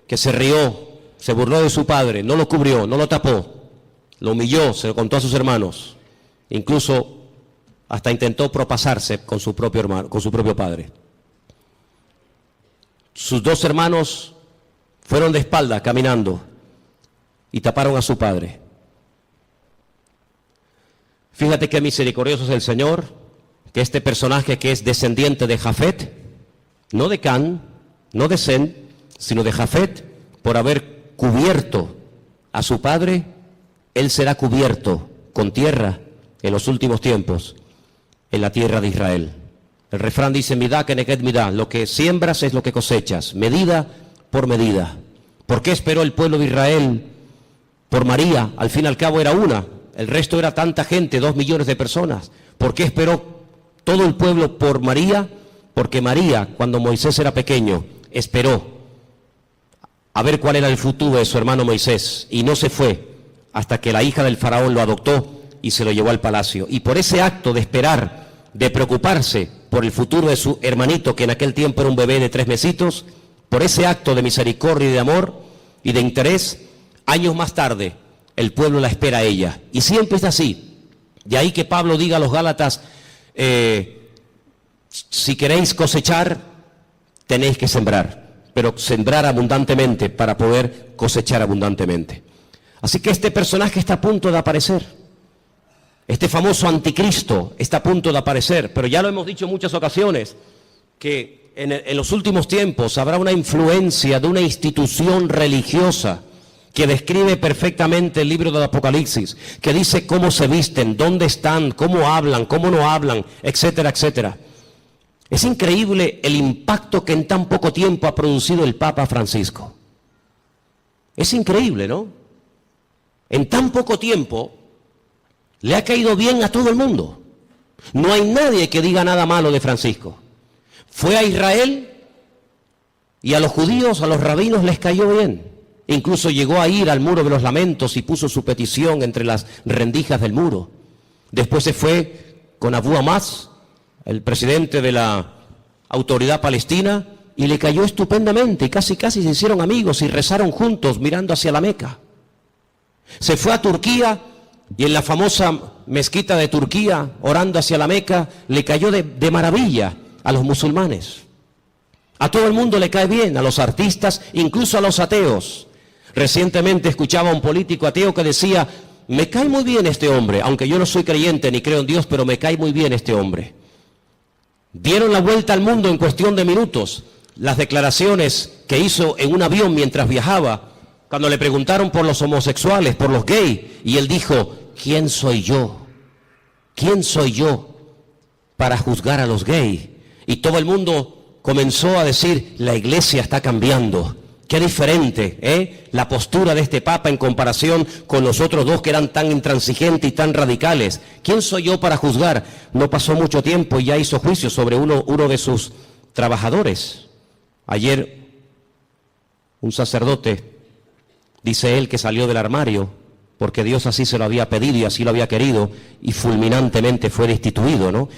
que se rió, se burló de su padre, no lo cubrió, no lo tapó, lo humilló, se lo contó a sus hermanos, incluso hasta intentó propasarse con su propio hermano, con su propio padre. Sus 2 hermanos fueron de espalda caminando y taparon a su padre. Fíjate qué misericordioso es el Señor, que este personaje que es descendiente de Jafet, no de Can, no de Sem, sino de Jafet, por haber cubierto a su padre, él será cubierto con tierra en los últimos tiempos, en la tierra de Israel. El refrán dice, midá keneged midá, lo que siembras es lo que cosechas, medida por medida. ¿Por qué esperó el pueblo de Israel por María? Al fin y al cabo era una, el resto era tanta gente, 2 millones de personas. ¿Por qué esperó todo el pueblo por María? Porque María, cuando Moisés era pequeño, esperó a ver cuál era el futuro de su hermano Moisés, y no se fue hasta que la hija del faraón lo adoptó y se lo llevó al palacio. Y por ese acto de esperar, de preocuparse por el futuro de su hermanito, que en aquel tiempo era un bebé de 3 mesitos, por ese acto de misericordia y de amor y de interés, años más tarde, el pueblo la espera a ella. Y siempre es así. De ahí que Pablo diga a los Gálatas, si queréis cosechar, tenéis que sembrar, pero sembrar abundantemente para poder cosechar abundantemente. Así que este personaje está a punto de aparecer. Este famoso anticristo está a punto de aparecer, pero ya lo hemos dicho en muchas ocasiones, que en los últimos tiempos habrá una influencia de una institución religiosa que describe perfectamente el libro del Apocalipsis, que dice cómo se visten, dónde están, cómo hablan, cómo no hablan, etcétera, etcétera. Es increíble el impacto que en tan poco tiempo ha producido el Papa Francisco. Es increíble, ¿no? En tan poco tiempo le ha caído bien a todo el mundo. No hay nadie que diga nada malo de Francisco. Fue a Israel y a los judíos, a los rabinos les cayó bien. Incluso llegó a ir al muro de los lamentos y puso su petición entre las rendijas del muro. Después se fue con Abu Hamas, el presidente de la autoridad palestina, y le cayó estupendamente y casi se hicieron amigos y rezaron juntos mirando hacia la Meca. Se fue a Turquía y en la famosa mezquita de Turquía, orando hacia la Meca, le cayó de maravilla a los musulmanes. A todo el mundo le cae bien, a los artistas, incluso a los ateos. Recientemente escuchaba a un político ateo que decía, me cae muy bien este hombre, aunque yo no soy creyente ni creo en Dios, pero me cae muy bien este hombre. Dieron la vuelta al mundo en cuestión de minutos las declaraciones que hizo en un avión mientras viajaba, cuando le preguntaron por los homosexuales, por los gays, y él dijo, ¿quién soy yo? ¿Quién soy yo para juzgar a los gays? Y todo el mundo comenzó a decir, la iglesia está cambiando. Qué diferente, la postura de este Papa en comparación con los otros 2 que eran tan intransigentes y tan radicales. ¿Quién soy yo para juzgar? No pasó mucho tiempo y ya hizo juicio sobre uno de sus trabajadores. Ayer un sacerdote, dice él, que salió del armario porque Dios así se lo había pedido y así lo había querido, y fulminantemente fue destituido, ¿no?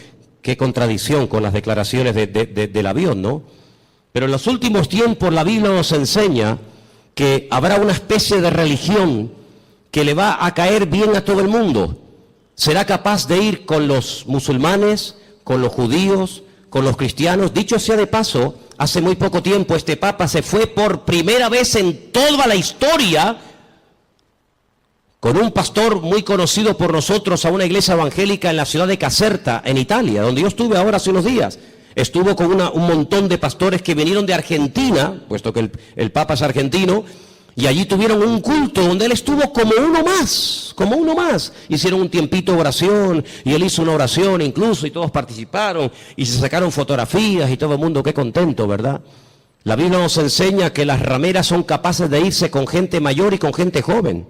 Qué contradicción con las declaraciones del avión, ¿no? Pero en los últimos tiempos la Biblia nos enseña que habrá una especie de religión que le va a caer bien a todo el mundo. Será capaz de ir con los musulmanes, con los judíos, con los cristianos. Dicho sea de paso, hace muy poco tiempo este Papa se fue por primera vez en toda la historia con un pastor muy conocido por nosotros a una iglesia evangélica en la ciudad de Caserta, en Italia, donde yo estuve ahora hace unos días. Estuvo con un montón de pastores que vinieron de Argentina, puesto que el Papa es argentino, y allí tuvieron un culto donde él estuvo como uno más. Hicieron un tiempito de oración, y él hizo una oración incluso, y todos participaron, y se sacaron fotografías, y todo el mundo, qué contento, ¿verdad? La Biblia nos enseña que las rameras son capaces de irse con gente mayor y con gente joven.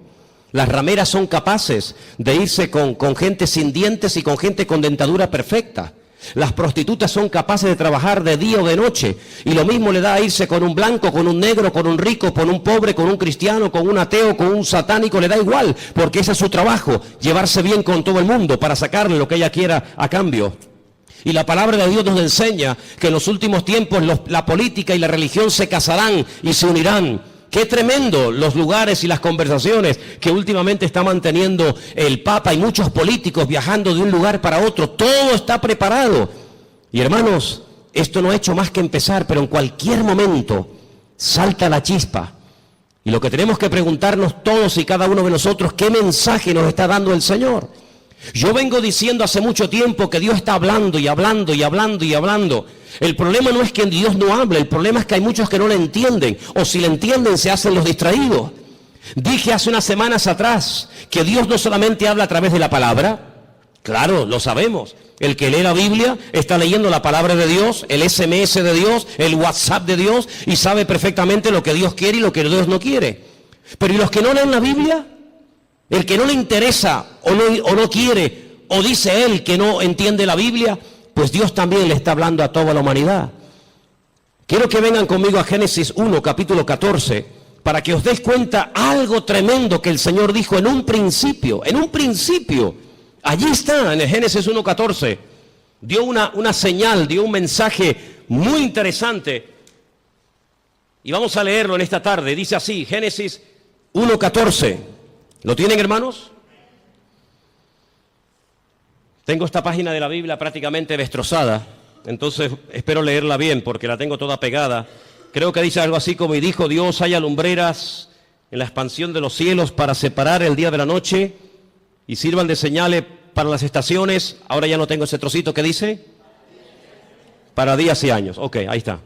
Las rameras son capaces de irse con gente sin dientes y con gente con dentadura perfecta. Las prostitutas son capaces de trabajar de día o de noche. Y lo mismo le da a irse con un blanco, con un negro, con un rico, con un pobre, con un cristiano, con un ateo, con un satánico. Le da igual, porque ese es su trabajo, llevarse bien con todo el mundo para sacarle lo que ella quiera a cambio. Y la palabra de Dios nos enseña que en los últimos tiempos la política y la religión se casarán y se unirán. Qué tremendo los lugares y las conversaciones que últimamente está manteniendo el Papa y muchos políticos viajando de un lugar para otro. Todo está preparado. Y hermanos, esto no ha hecho más que empezar, pero en cualquier momento salta la chispa. Y lo que tenemos que preguntarnos todos y cada uno de nosotros, ¿qué mensaje nos está dando el Señor? Yo vengo diciendo hace mucho tiempo que Dios está hablando y hablando y hablando y hablando. El problema no es que Dios no hable, el problema es que hay muchos que no le entienden, o si le entienden se hacen los distraídos. Dije hace unas semanas atrás que Dios no solamente habla a través de la palabra, claro, lo sabemos. El que lee la Biblia está leyendo la palabra de Dios, el SMS de Dios, el WhatsApp de Dios, y sabe perfectamente lo que Dios quiere y lo que Dios no quiere. Pero ¿y los que no leen la Biblia? El que no le interesa o no quiere, o dice él que no entiende la Biblia, pues Dios también le está hablando a toda la humanidad. Quiero que vengan conmigo a Génesis 1, capítulo 14, para que os deis cuenta algo tremendo que el Señor dijo en un principio. Allí está, en el Génesis 1, 14. Dio una señal, dio un mensaje muy interesante. Y vamos a leerlo en esta tarde. Dice así, Génesis 1, 14. ¿Lo tienen, hermanos? Tengo esta página de la Biblia prácticamente destrozada, entonces espero leerla bien porque la tengo toda pegada. Creo que dice algo así como, y dijo Dios, haya lumbreras en la expansión de los cielos para separar el día de la noche y sirvan de señales para las estaciones. Ahora ya no tengo ese trocito que dice, para días y años. Ok, ahí está.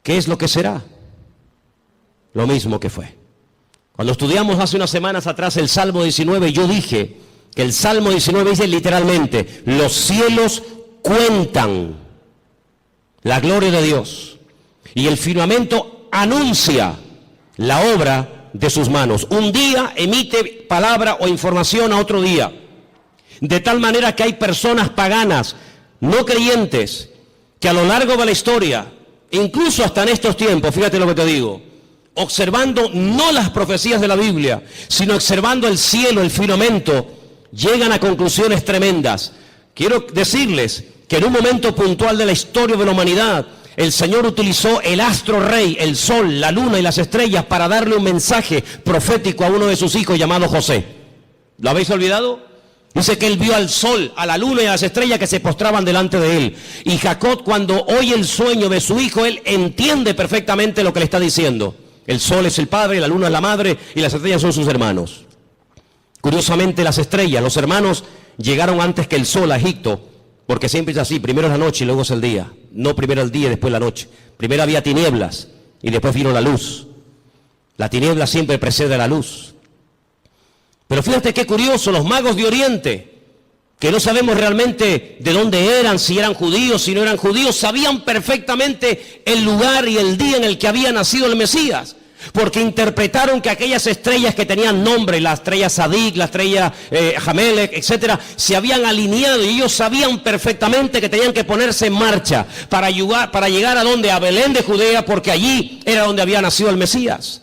¿Qué es lo que será? Lo mismo que fue. Cuando estudiamos hace unas semanas atrás el Salmo 19, yo dije que el Salmo 19 dice literalmente, los cielos cuentan la gloria de Dios y el firmamento anuncia la obra de sus manos. Un día emite palabra o información a otro día, de tal manera que hay personas paganas, no creyentes, que a lo largo de la historia, incluso hasta en estos tiempos, fíjate lo que te digo, observando no las profecías de la Biblia, sino observando el cielo, el firmamento, llegan a conclusiones tremendas. Quiero decirles que en un momento puntual de la historia de la humanidad, el Señor utilizó el astro rey, el sol, la luna y las estrellas para darle un mensaje profético a uno de sus hijos llamado José. ¿Lo habéis olvidado? Dice que él vio al sol, a la luna y a las estrellas que se postraban delante de él. Y Jacob, cuando oye el sueño de su hijo, él entiende perfectamente lo que le está diciendo. El sol es el padre, la luna es la madre y las estrellas son sus hermanos. Curiosamente las estrellas, los hermanos, llegaron antes que el sol a Egipto, porque siempre es así, primero es la noche y luego es el día. No primero el día y después la noche. Primero había tinieblas y después vino la luz. La tiniebla siempre precede a la luz. Pero fíjate qué curioso, los magos de Oriente, que no sabemos realmente de dónde eran, si eran judíos, si no eran judíos, sabían perfectamente el lugar y el día en el que había nacido el Mesías, porque interpretaron que aquellas estrellas que tenían nombre, la estrella Sadik, la estrella Jamelec, etcétera, se habían alineado y ellos sabían perfectamente que tenían que ponerse en marcha para llegar a donde, a Belén de Judea, porque allí era donde había nacido el Mesías.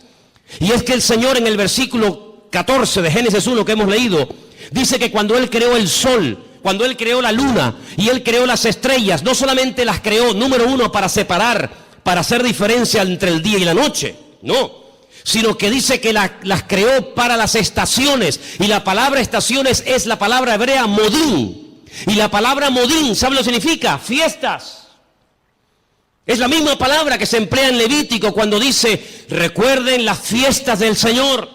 Y es que el Señor en el versículo 14 de Génesis 1 que hemos leído, dice que cuando Él creó el sol, cuando Él creó la luna y Él creó las estrellas, no solamente las creó, número uno, para separar, para hacer diferencia entre el día y la noche, no, sino que dice que las creó para las estaciones, y la palabra estaciones es la palabra hebrea modín, y la palabra modín, ¿sabe lo que significa? Fiestas. Es la misma palabra que se emplea en Levítico cuando dice, recuerden las fiestas del Señor.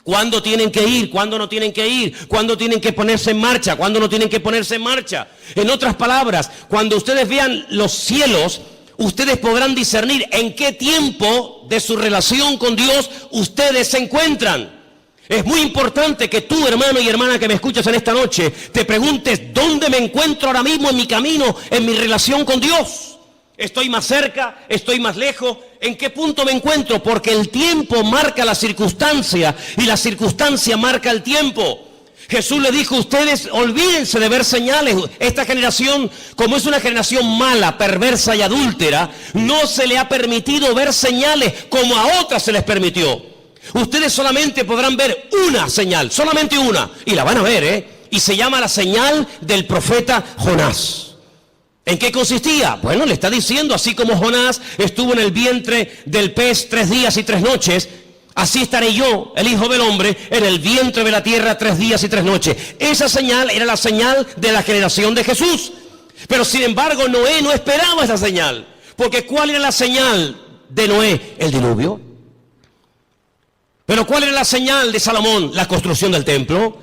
¿Cuándo tienen que ir? ¿Cuándo no tienen que ir? ¿Cuándo tienen que ponerse en marcha? ¿Cuándo no tienen que ponerse en marcha? En otras palabras, cuando ustedes vean los cielos, ustedes podrán discernir en qué tiempo de su relación con Dios ustedes se encuentran. Es muy importante que tú, hermano y hermana que me escuchas en esta noche, te preguntes, ¿dónde me encuentro ahora mismo en mi camino, en mi relación con Dios? ¿Estoy más cerca? ¿Estoy más lejos? ¿En qué punto me encuentro? Porque el tiempo marca la circunstancia y la circunstancia marca el tiempo. Jesús le dijo, ustedes olvídense de ver señales. Esta generación, como es una generación mala, perversa y adúltera, no se le ha permitido ver señales como a otras se les permitió. Ustedes solamente podrán ver una señal, solamente una, y la van a ver, y se llama la señal del profeta Jonás. ¿En qué consistía? Bueno, le está diciendo, así como Jonás estuvo en el vientre del pez 3 días y 3 noches, así estaré yo, el Hijo del Hombre, en el vientre de la tierra 3 días y 3 noches. Esa señal era la señal de la generación de Jesús. Pero sin embargo, Noé no esperaba esa señal. Porque ¿cuál era la señal de Noé? El diluvio. Pero ¿cuál era la señal de Salomón? La construcción del templo.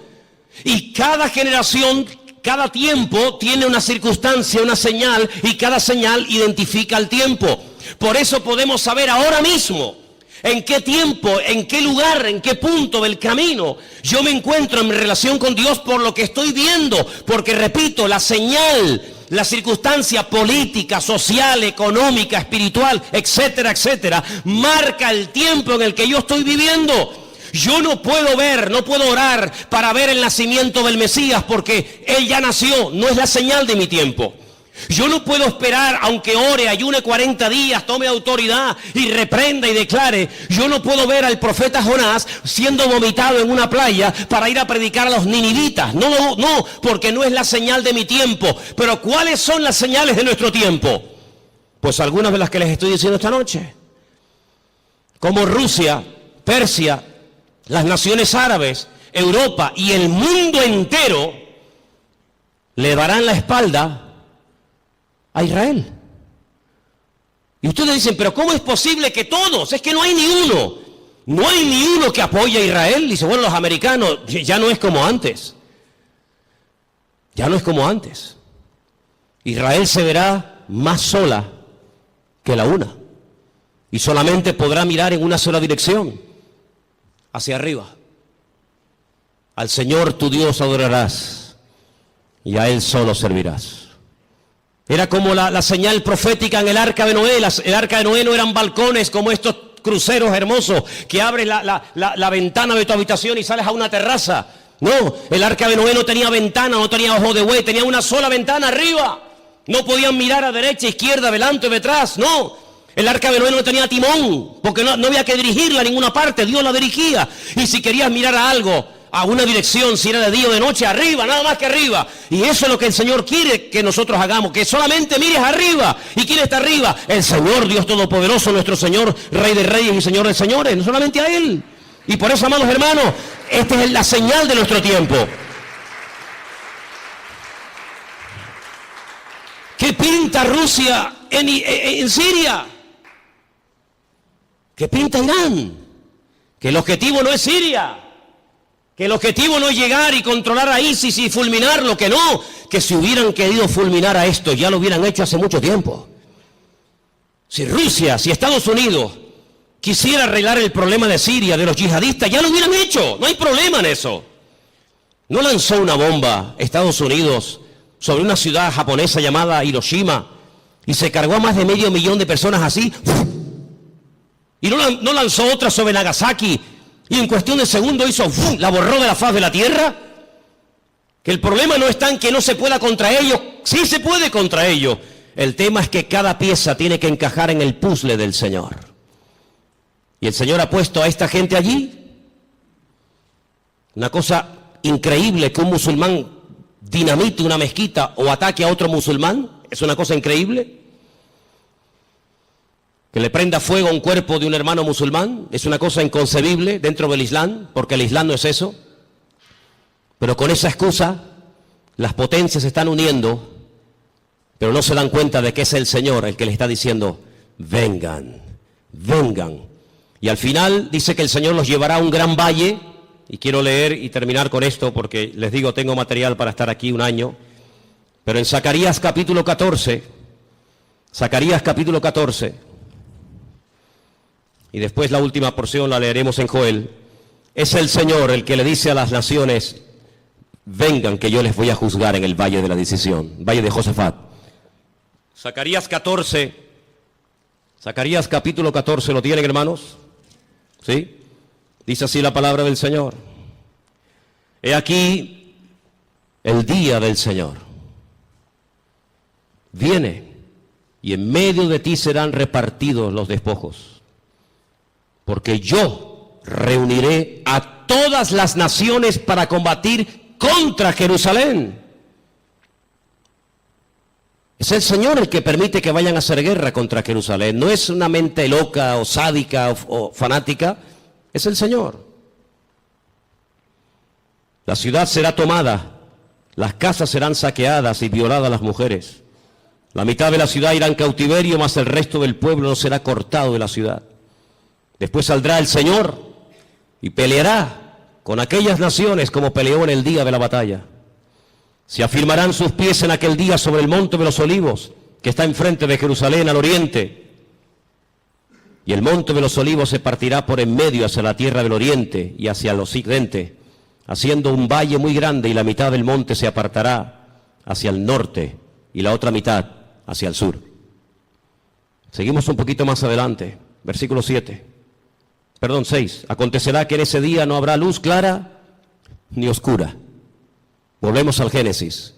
Y cada generación, cada tiempo tiene una circunstancia, una señal, y cada señal identifica el tiempo. Por eso podemos saber ahora mismo en qué tiempo, en qué lugar, en qué punto del camino yo me encuentro en mi relación con Dios por lo que estoy viendo. Porque repito, la señal, la circunstancia política, social, económica, espiritual, etcétera, etcétera, marca el tiempo en el que yo estoy viviendo. Yo no puedo ver, no puedo orar para ver el nacimiento del Mesías porque Él ya nació, no es la señal de mi tiempo. Yo no puedo esperar, aunque ore, ayune 40 días, tome autoridad y reprenda y declare. Yo no puedo ver al profeta Jonás siendo vomitado en una playa para ir a predicar a los ninivitas. No, porque no es la señal de mi tiempo. Pero ¿cuáles son las señales de nuestro tiempo? Pues algunas de las que les estoy diciendo esta noche. Como Rusia, Persia, las naciones árabes, Europa y el mundo entero le darán la espalda a Israel. Y ustedes dicen, pero ¿cómo es posible que todos? Es que no hay ni uno. No hay ni uno que apoye a Israel. Dice, bueno, los americanos, ya no es como antes. Ya no es como antes. Israel se verá más sola que la una. Y solamente podrá mirar en una sola dirección, hacia arriba. Al Señor tu Dios adorarás y a Él solo servirás. Era como la señal profética en el arca de Noé. El arca de Noé no eran balcones como estos cruceros hermosos que abres la ventana de tu habitación y sales a una terraza. No, el arca de Noé no tenía ventana, no tenía ojo de buey, tenía una sola ventana arriba. No podían mirar a derecha, izquierda, adelante o detrás, no. El arca de Noé no tenía timón, porque no había que dirigirla a ninguna parte, Dios la dirigía. Y si querías mirar a algo, a una dirección, si era de día o de noche, arriba, nada más que arriba. Y eso es lo que el Señor quiere que nosotros hagamos, que solamente mires arriba. ¿Y quién está arriba? El Señor, Dios Todopoderoso, nuestro Señor, Rey de Reyes y Señor de Señores, no solamente a Él. Y por eso, amados hermanos, esta es la señal de nuestro tiempo. ¿Qué pinta Rusia en Siria? ¿Qué pinta Irán? Que el objetivo no es Siria. Que el objetivo no es llegar y controlar a ISIS y fulminarlo, que no. Que si hubieran querido fulminar a esto, ya lo hubieran hecho hace mucho tiempo. Si Rusia, si Estados Unidos quisiera arreglar el problema de Siria, de los yihadistas, ya lo hubieran hecho. No hay problema en eso. No lanzó una bomba Estados Unidos sobre una ciudad japonesa llamada Hiroshima y se cargó a más de 500.000 de personas así. Y no lanzó otra sobre Nagasaki y en cuestión de segundos hizo, la borró de la faz de la tierra. Que el problema no está en que no se pueda contra ellos, sí se puede contra ellos. El tema es que cada pieza tiene que encajar en el puzzle del Señor. Y el Señor ha puesto a esta gente allí. Una cosa increíble que un musulmán dinamite una mezquita o ataque a otro musulmán, es una cosa increíble. Que le prenda fuego a un cuerpo de un hermano musulmán es una cosa inconcebible dentro del Islam, porque el Islam no es eso. Pero con esa excusa, las potencias se están uniendo, pero no se dan cuenta de que es el Señor el que les está diciendo, vengan, vengan. Y al final dice que el Señor los llevará a un gran valle, y quiero leer y terminar con esto porque les digo, tengo material para estar aquí un año, pero en Zacarías capítulo 14, y después la última porción la leeremos en Joel, es el Señor el que le dice a las naciones, vengan que yo les voy a juzgar en el valle de la decisión, valle de Josafat. Zacarías capítulo 14, ¿lo tienen, hermanos? ¿Sí? Dice así la palabra del Señor. He aquí el día del Señor. Viene y en medio de ti serán repartidos los despojos. Porque yo reuniré a todas las naciones para combatir contra Jerusalén. Es el Señor el que permite que vayan a hacer guerra contra Jerusalén. No es una mente loca o sádica o fanática. Es el Señor. La ciudad será tomada, las casas serán saqueadas y violadas las mujeres. La mitad de la ciudad irá en cautiverio, mas el resto del pueblo no será cortado de la ciudad. Después saldrá el Señor y peleará con aquellas naciones como peleó en el día de la batalla. Se afirmarán sus pies en aquel día sobre el monte de los olivos, que está enfrente de Jerusalén al oriente. Y el monte de los olivos se partirá por en medio hacia la tierra del oriente y hacia el occidente, haciendo un valle muy grande, y la mitad del monte se apartará hacia el norte y la otra mitad hacia el sur. Seguimos un poquito más adelante, versículo 6. Acontecerá que en ese día no habrá luz clara ni oscura. Volvemos al Génesis.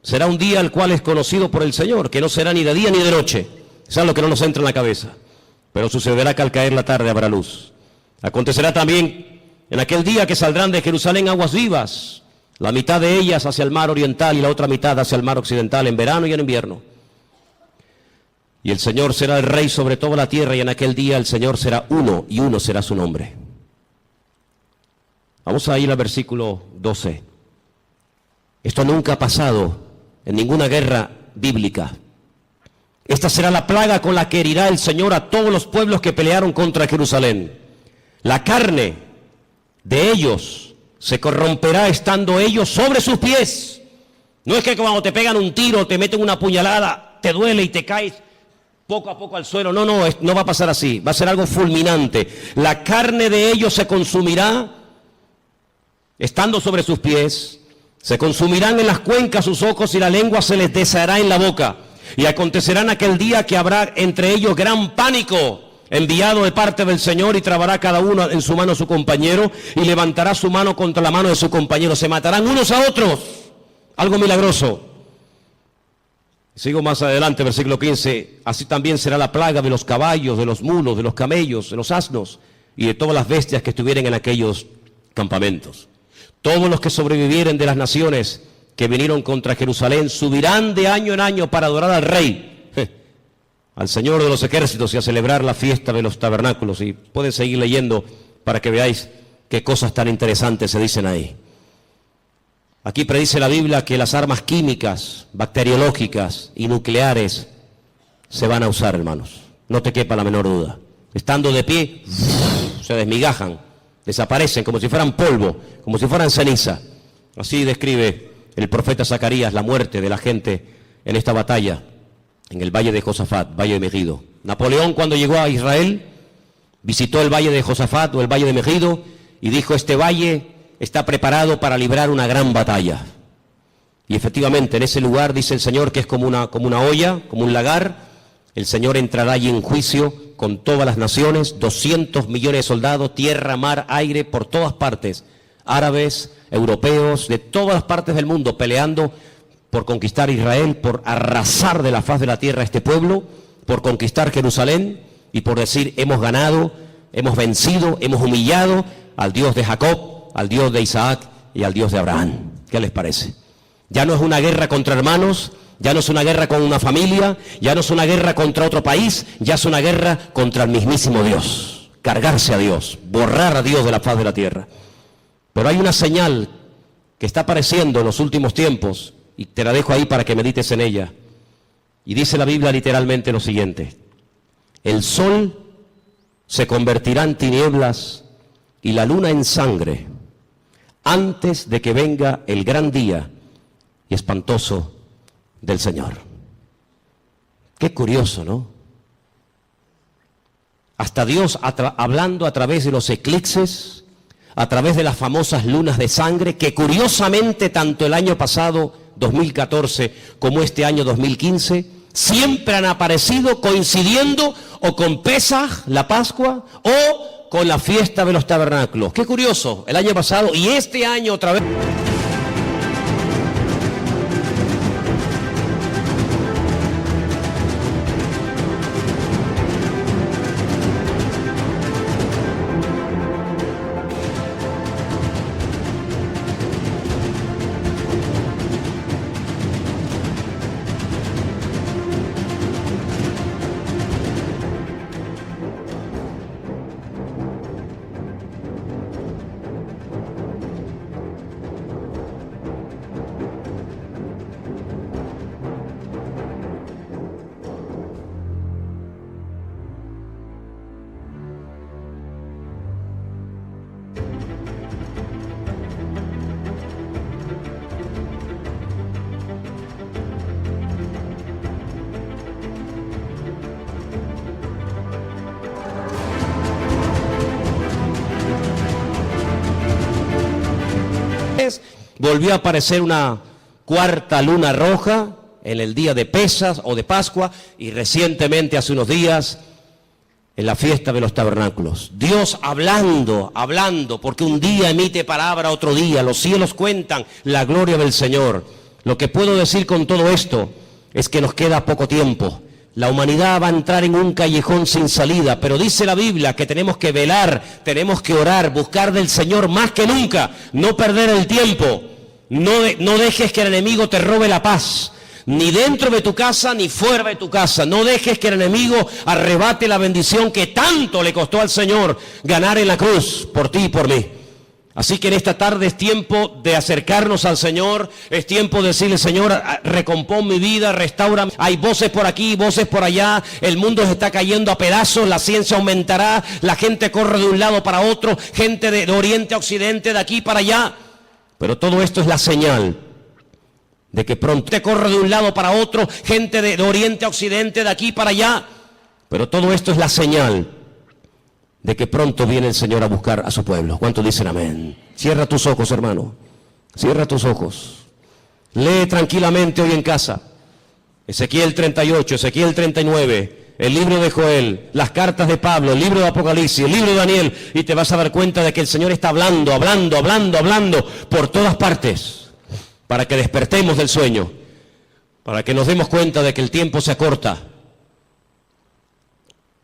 Será un día el cual es conocido por el Señor, que no será ni de día ni de noche. Eso es lo que no nos entra en la cabeza. Pero sucederá que al caer la tarde habrá luz. Acontecerá también en aquel día que saldrán de Jerusalén aguas vivas, la mitad de ellas hacia el mar oriental y la otra mitad hacia el mar occidental, en verano y en invierno. Y el Señor será el rey sobre toda la tierra, y en aquel día el Señor será uno, y uno será su nombre. Vamos a ir al versículo 12. Esto nunca ha pasado en ninguna guerra bíblica. Esta será la plaga con la que herirá el Señor a todos los pueblos que pelearon contra Jerusalén. La carne de ellos se corromperá estando ellos sobre sus pies. No es que cuando te pegan un tiro, te meten una puñalada, te duele y te caes poco a poco al suelo. No va a pasar así. Va a ser algo fulminante. La carne de ellos se consumirá estando sobre sus pies. Se consumirán en las cuencas sus ojos y la lengua se les deshará en la boca. Y acontecerá en aquel día que habrá entre ellos gran pánico enviado de parte del Señor, y trabará cada uno en su mano a su compañero y levantará su mano contra la mano de su compañero. Se matarán unos a otros. Algo milagroso. Sigo más adelante, versículo 15. Así también será la plaga de los caballos, de los mulos, de los camellos, de los asnos y de todas las bestias que estuvieren en aquellos campamentos. Todos los que sobrevivieren de las naciones que vinieron contra Jerusalén subirán de año en año para adorar al Rey, al Señor de los ejércitos, y a celebrar la fiesta de los tabernáculos. Y pueden seguir leyendo para que veáis qué cosas tan interesantes se dicen ahí. Aquí predice la Biblia que las armas químicas, bacteriológicas y nucleares se van a usar, hermanos. No te quepa la menor duda. Estando de pie, se desmigajan, desaparecen como si fueran polvo, como si fueran ceniza. Así describe el profeta Zacarías la muerte de la gente en esta batalla, en el valle de Josafat, valle de Megido. Napoleón, cuando llegó a Israel, visitó el valle de Josafat o el valle de Megido y dijo: este valle está preparado para librar una gran batalla. Y efectivamente, en ese lugar dice el Señor que es como una olla, como un lagar. El Señor entrará allí en juicio con todas las naciones, 200 millones de soldados, tierra, mar, aire, por todas partes, árabes, europeos, de todas las partes del mundo, peleando por conquistar Israel, por arrasar de la faz de la tierra a este pueblo, por conquistar Jerusalén y por decir: hemos ganado, hemos vencido, hemos humillado al Dios de Jacob, al Dios de Isaac y al Dios de Abraham. ¿Qué les parece? Ya no es una guerra contra hermanos, ya no es una guerra con una familia, ya no es una guerra contra otro país, ya es una guerra contra el mismísimo Dios. Cargarse a Dios, borrar a Dios de la faz de la tierra. Pero hay una señal que está apareciendo en los últimos tiempos, y te la dejo ahí para que medites en ella. Y dice la Biblia literalmente lo siguiente: el sol se convertirá en tinieblas y la luna en sangre antes de que venga el gran día y espantoso del Señor. Qué curioso, ¿no? Hasta Dios hablando a través de los eclipses, a través de las famosas lunas de sangre, que curiosamente tanto el año pasado, 2014, como este año 2015, siempre han aparecido coincidiendo o con Pesaj, la Pascua, o con la fiesta de los tabernáculos. Qué curioso, el año pasado y este año otra vez. Volvió a aparecer una cuarta luna roja en el día de Pesaj o de Pascua, y recientemente, hace unos días, en la fiesta de los tabernáculos. Dios hablando, porque un día emite palabra, otro día los cielos cuentan la gloria del Señor. Lo que puedo decir con todo esto es que nos queda poco tiempo. La humanidad va a entrar en un callejón sin salida, pero dice la Biblia que tenemos que velar, tenemos que orar, buscar del Señor más que nunca, no perder el tiempo. No dejes que el enemigo te robe la paz, ni dentro de tu casa ni fuera de tu casa. No dejes que el enemigo arrebate la bendición que tanto le costó al Señor ganar en la cruz por ti y por mí. Así que en esta tarde es tiempo de acercarnos al Señor, es tiempo de decirle: Señor, recompón mi vida, restaura. Hay voces por aquí, voces por allá, el mundo se está cayendo a pedazos, la ciencia aumentará, la gente corre de un lado para otro, gente de oriente a occidente, de aquí para allá. Pero todo esto es la señal de que pronto te corre de un lado para otro, gente de oriente a occidente, de aquí para allá. Pero todo esto es la señal de que pronto viene el Señor a buscar a su pueblo. ¿Cuántos dicen amén? Cierra tus ojos, hermano. Cierra tus ojos. Lee tranquilamente hoy en casa Ezequiel 38, Ezequiel 39, el libro de Joel, las cartas de Pablo, el libro de Apocalipsis, el libro de Daniel, y te vas a dar cuenta de que el Señor está hablando por todas partes, para que despertemos del sueño, para que nos demos cuenta de que el tiempo se acorta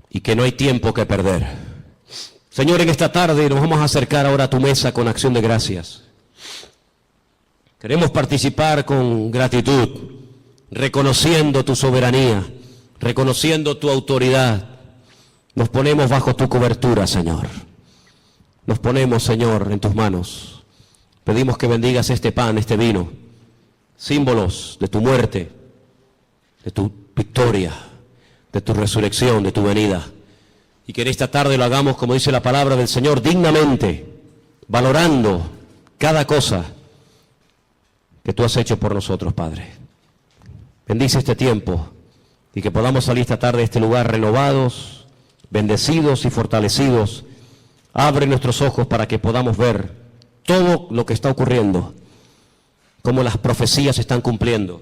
y que no hay tiempo que perder. Señor, en esta tarde nos vamos a acercar ahora a tu mesa con acción de gracias. Queremos participar con gratitud, reconociendo tu soberanía, reconociendo tu autoridad. Nos ponemos bajo tu cobertura, Señor. Nos ponemos, Señor, en tus manos. Pedimos que bendigas este pan, este vino, símbolos de tu muerte, de tu victoria, de tu resurrección, de tu venida. Y que en esta tarde lo hagamos, como dice la palabra del Señor, dignamente, valorando cada cosa que tú has hecho por nosotros, Padre. Bendice este tiempo y que podamos salir esta tarde de este lugar renovados, bendecidos y fortalecidos. Abre nuestros ojos para que podamos ver todo lo que está ocurriendo, cómo las profecías se están cumpliendo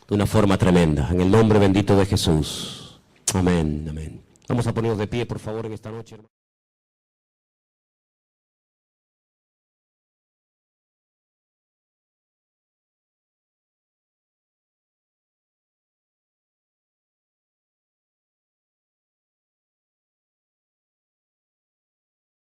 de una forma tremenda. En el nombre bendito de Jesús. Amén, amén. Vamos a ponernos de pie, por favor, en esta noche, hermano.